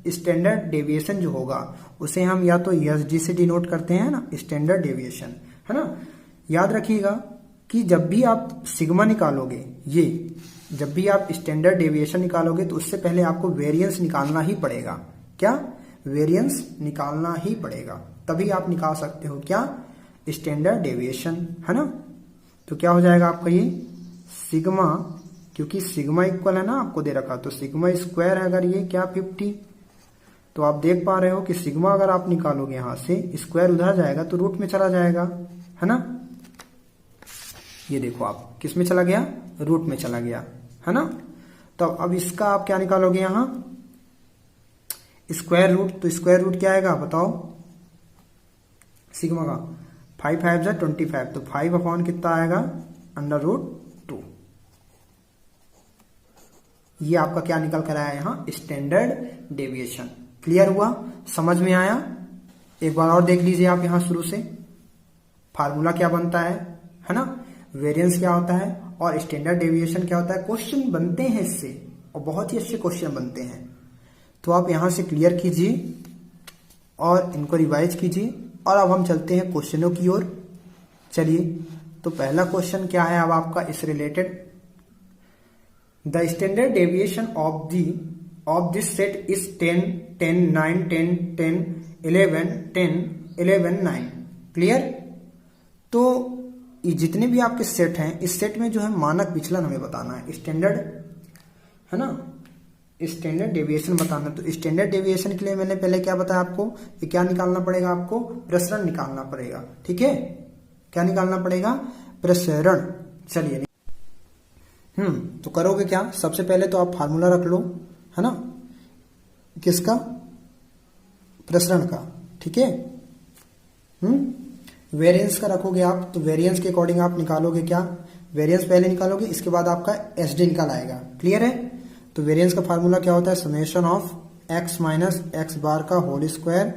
स्टैंडर्ड डेविएशन जो होगा उसे हम या तो एसडी से डिनोट करते हैं ना, स्टैंडर्ड डेविएशन है ना। याद रखिएगा कि जब भी आप सिग्मा निकालोगे, ये जब भी आप स्टैंडर्ड डेविएशन निकालोगे तो उससे पहले आपको वेरिएंस निकालना ही पड़ेगा। क्या, वेरिएंस निकालना ही पड़ेगा, तभी आप निकाल सकते हो क्या, स्टैंडर्ड डेविएशन है ना। तो क्या हो जाएगा आपका ये सिग्मा, क्योंकि सिग्मा इक्वल है ना आपको दे रखा, तो सिग्मा स्क्वायर है अगर ये क्या 50, तो आप देख पा रहे हो कि सिग्मा अगर आप निकालोगे यहां से, स्क्वायर उधर जाएगा तो रूट में चला जाएगा है ना। ये देखो आप किस में चला गया, रूट में चला गया है ना। तो अब इसका आप क्या निकालोगे यहां स्क्वायर रूट, तो स्क्वायर रूट क्या आएगा बताओ सिग्मा का, 5 5 जा 25, तो 5 अपॉन कितना आएगा √2। ये आपका क्या निकल कर आया यहाँ स्टैंडर्ड डेविएशन। क्लियर हुआ, समझ में आया। एक बार और देख लीजिए आप यहां शुरू से, फार्मूला क्या बनता है ना, वेरिएंस क्या होता है और स्टैंडर्ड डेविएशन क्या होता है। क्वेश्चन बनते हैं इससे और बहुत ही अच्छे क्वेश्चन बनते हैं, तो आप यहां से क्लियर कीजिए और इनको रिवाइज कीजिए। और अब हम चलते हैं क्वेश्चनों की ओर। चलिए, तो पहला क्वेश्चन क्या है अब आपका इस related, the standard deviation of the of this set is 10 10 9 10 10 11 10 11 9। Clear. तो ये जितने भी आपके सेट हैं, इस सेट में जो है मानक विचलन हमें बताना है, स्टैंडर्ड, है ना, स्टैंडर्ड डेविएशन बताना। तो स्टैंडर्ड डेविएशन के लिए मैंने पहले क्या बताया आपको, ये क्या निकालना पड़ेगा, आपको प्रसरण निकालना पड़ेगा। ठीक है, क्या निकालना पड़ेगा, प्रसरण। चलिए, तो करोगे क्या, सबसे पहले तो आप फार्मूला रख लो, है ना, किसका, प्रसरण का। ठीक है, वेरिएंस का रखोगे आप, तो वेरिएंस के अकॉर्डिंग आप निकालोगे क्या, वेरिएंस पहले निकालोगे, इसके बाद आपका एसडी निकाल आएगा। क्लियर है। तो वेरिएंस का फार्मूला क्या होता है, summation of X minus X bar का होल स्क्वायर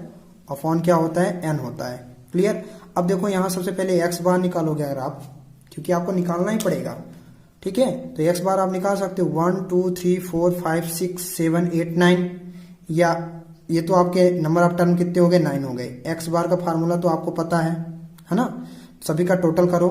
अपॉन क्या होता है, एन होता है। क्लियर। अब देखो यहां सबसे पहले एक्स बार निकालोगे अगर आप, क्योंकि आपको निकालना ही पड़ेगा। ठीक है, तो एक्स बार आप निकाल सकते हो 1 2 3 4 5 6 7 8 9, या ये तो आपके नंबर ऑफ टर्म कितने हो गए, 9 हो गए। एक्स बार का फार्मूला तो आपको पता है ना, सभी का टोटल करो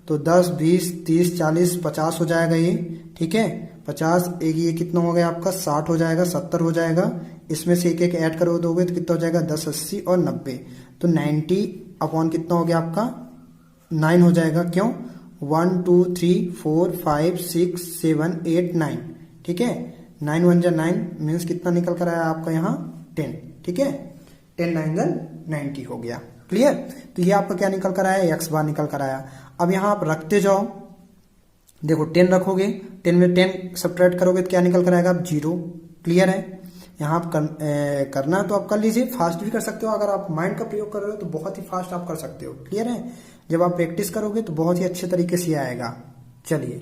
तो 10 20 30 40 50 हो जाएगा ये। ठीक है, 50 एक ये कितना हो गया आपका, 60 हो जाएगा, 70 हो जाएगा, इसमें से एक एक ऐड करो दोगे तो कितना हो जाएगा, 10 80 और 90। तो 90 अपॉन कितना हो गया आपका, 9 हो जाएगा। क्यों, 1 2 3 4 5 6 7 8 9। ठीक है, 9 1 जा 9 मीन्स कितना निकल कर आया आपका यहाँ 10। ठीक है, 10 9 जा 90 हो गया। क्लियर। तो ये आपका क्या निकल कर आया, एक्स बार निकल कर आया। अब यहाँ आप रखते जाओ, देखो 10 रखोगे, 10 में 10 सब्ट्रैक्ट करोगे तो क्या निकल कर आएगा, आप 0। क्लियर है। यहाँ आप करना है तो आप कर लीजिए, फास्ट भी कर सकते हो, अगर आप माइंड का प्रयोग कर रहे हो तो बहुत ही फास्ट आप कर सकते हो। क्लियर है। जब आप प्रैक्टिस करोगे तो बहुत ही अच्छे तरीके से आएगा। चलिए,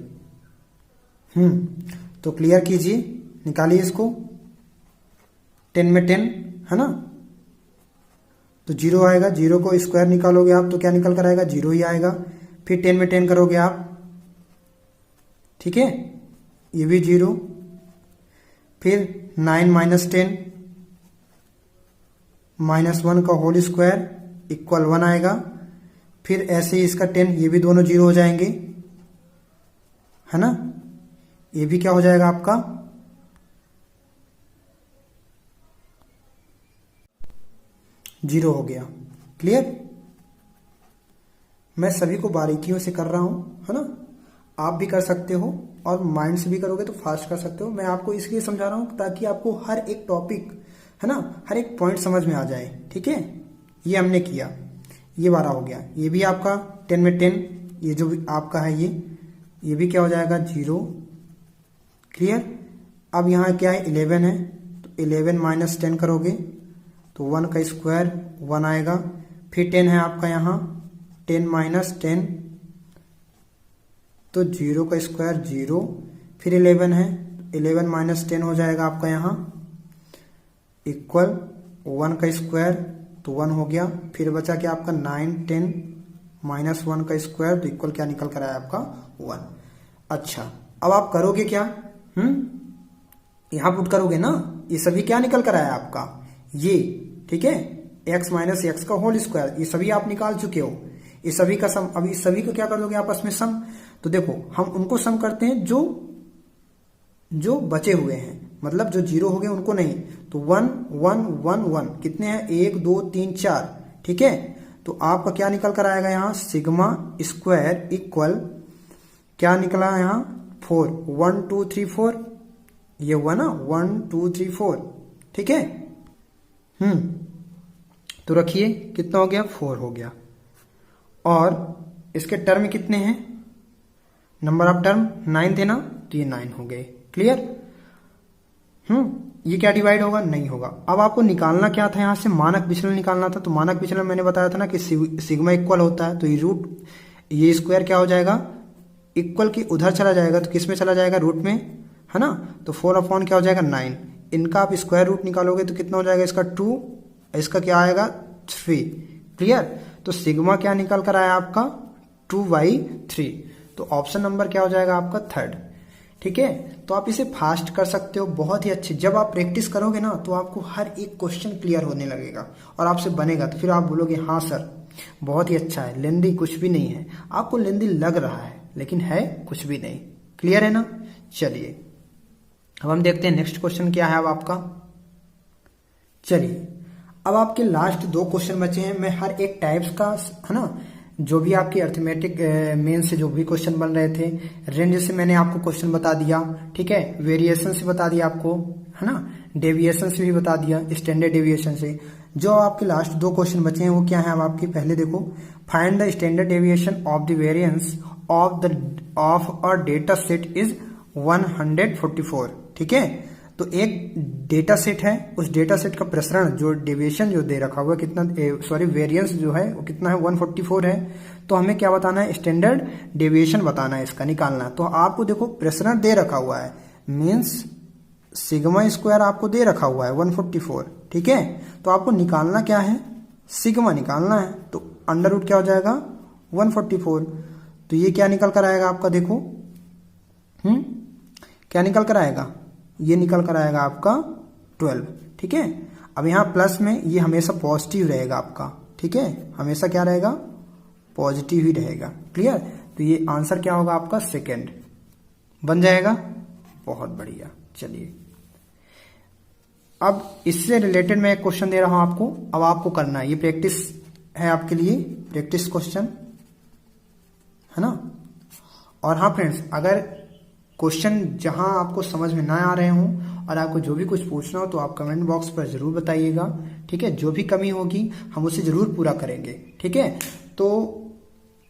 तो क्लियर कीजिए, निकालिए इसको, 10 में 10 है ना, तो 0 आएगा, 0 को स्क्वायर निकालोगे आप तो क्या निकल कर आएगा, 0 ही आएगा। फिर 10 में 10 करोगे आप, ठीक है, ये भी 0। फिर 9 माइनस 10 -1 का होल स्क्वायर इक्वल 1 आएगा। फिर ऐसे ही इसका 10, ये भी दोनों 0 हो जाएंगे, है ना, ये भी क्या हो जाएगा आपका, जीरो हो गया। क्लियर। मैं सभी को बारीकियों से कर रहा हूं, है ना, आप भी कर सकते हो और माइंड से भी करोगे तो फास्ट कर सकते हो। मैं आपको इसलिए समझा रहा हूं ताकि आपको हर एक टॉपिक, है ना, हर एक पॉइंट समझ में आ जाए। ठीक है, ये हमने किया, ये 12 हो गया, ये भी आपका 10 में 10, ये जो भी आपका है ये भी क्या हो जाएगा, 0। क्लियर। अब यहाँ क्या है, 11 है, तो 11 माइनस 10 करोगे तो 1 का स्क्वायर 1 आएगा। फिर 10 है आपका यहाँ, 10 माइनस 10 तो 0 का स्क्वायर 0। फिर 11 है, 11 माइनस 10 हो जाएगा आपका यहाँ इक्वल 1 का स्क्वायर तो 1 हो गया। फिर बचा क्या आपका 9 10 माइनस 1 का स्क्वायर तो इक्वल क्या निकल कर आया आपका 1। अच्छा, अब आप करोगे क्या, यहां पुट करोगे ना, ये सभी क्या निकल कर आया आपका, ये, ठीक है, x माइनस एक्स का होल स्क्वायर, ये सभी आप निकाल चुके हो। ये सभी का सम, अब इस सभी को क्या कर दोगे आपस में सम। तो देखो हम उनको सम करते हैं जो बचे हुए हैं, मतलब जो 0 हो गए उनको नहीं। तो 1 1 1 1 कितने हैं, 1 2 3 4। ठीक है, तो आपका क्या निकल कर आएगा यहाँ, सिग्मा स्क्वायर इक्वल क्या निकला यहाँ 4, 1 2 3 4, ये हुआ ना 1 2 3 4। ठीक है, तो रखिए कितना हो गया, 4 हो गया। और इसके टर्म कितने हैं, नंबर ऑफ टर्म 9 थे ना, तो ये 9 हो गए। क्लियर। ये क्या डिवाइड होगा, नहीं होगा। अब आपको निकालना क्या था, यहां से मानक विचलन निकालना था। तो मानक विचलन मैंने बताया था ना कि सिग्मा इक्वल होता है, तो ये रूट, ये स्क्वायर क्या हो जाएगा, इक्वल की उधर चला जाएगा, तो किस में चला जाएगा, रूट में, है ना। तो 4 अपॉन क्या हो जाएगा 9, इनका आप स्क्वायर रूट निकालोगे तो कितना हो जाएगा, इसका 2, इसका क्या आएगा 3। क्लियर। तो सिग्मा क्या निकल कर आया आपका 2/3। तो ऑप्शन नंबर क्या हो जाएगा आपका 3rd। ठीक है, तो आप इसे फास्ट कर सकते हो, बहुत ही अच्छे। जब आप प्रैक्टिस करोगे ना तो आपको हर एक क्वेश्चन क्लियर होने लगेगा और आपसे बनेगा, तो फिर आप बोलोगे हाँ सर बहुत ही अच्छा है, लेंदी कुछ भी नहीं है। आपको लेंदी लग रहा है लेकिन है कुछ भी नहीं। क्लियर है ना। चलिए अब हम देखते हैं नेक्स्ट क्वेश्चन क्या है अब आपका। चलिए अब आपके लास्ट 2 क्वेश्चन बचे हैं। मैं हर एक टाइप्स का, है ना, जो भी आपकी अर्थमेटिक मेन से जो भी क्वेश्चन बन रहे थे, रेंज से मैंने आपको क्वेश्चन बता दिया, ठीक है, वेरिएशन से बता दिया आपको, है ना, डेविएशन से भी बता दिया, स्टैंडर्ड डेविएशन से। जो आपके लास्ट 2 क्वेश्चन बचे हैं वो क्या है अब आपके, पहले देखो, find the standard deviation of the variance of a data set is 144, ठीक है। तो एक डेटा सेट है, उस डेटा सेट का प्रसरण जो डेविएशन जो दे रखा हुआ कितना, सॉरी वेरिएंस जो है वो कितना है, 144 है। तो हमें क्या बताना है, स्टैंडर्ड डेविएशन बताना है, इसका निकालना है। तो आपको देखो प्रसरण दे रखा हुआ है, मीन्स सिग्मा स्क्वायर आपको दे रखा हुआ है 144, ठीक है। तो आपको निकालना क्या है, सिग्मा निकालना है। तो अंडर रूट क्या हो जाएगा 144। तो ये क्या निकल कर आएगा आपका, देखो क्या निकल कर आएगा, ये निकल कर आएगा आपका 12, ठीक है। अब यहाँ प्लस में ये हमेशा पॉजिटिव रहेगा आपका, ठीक है, हमेशा क्या रहेगा, पॉजिटिव ही रहेगा, क्लियर। तो ये आंसर क्या होगा आपका, सेकंड बन जाएगा। बहुत बढ़िया। चलिए अब इससे रिलेटेड मैं एक क्वेश्चन दे रहा हूं आपको, अब आपको करना है, ये प्रैक्टिस है आपके लिए, प्रैक्टिस क्वेश्चन है ना। और हाँ फ्रेंड्स, अगर क्वेश्चन जहां आपको समझ में ना आ रहे हों और आपको जो भी कुछ पूछना हो तो आप कमेंट बॉक्स पर जरूर बताइएगा, ठीक है। जो भी कमी होगी हम उसे जरूर पूरा करेंगे, ठीक है। तो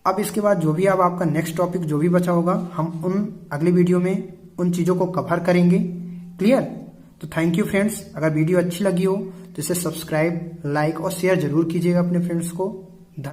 अब इसके बाद जो भी अब आपका नेक्स्ट टॉपिक जो भी बचा होगा, हम उन अगली वीडियो में उन चीजों को कवर करेंगे, क्लियर। तो थैंक यू फ्रेंड्स। अगर वीडियो अच्छी लगी हो तो इसे सब्सक्राइब, लाइक और शेयर जरूर कीजिएगा अपने फ्रेंड्स को।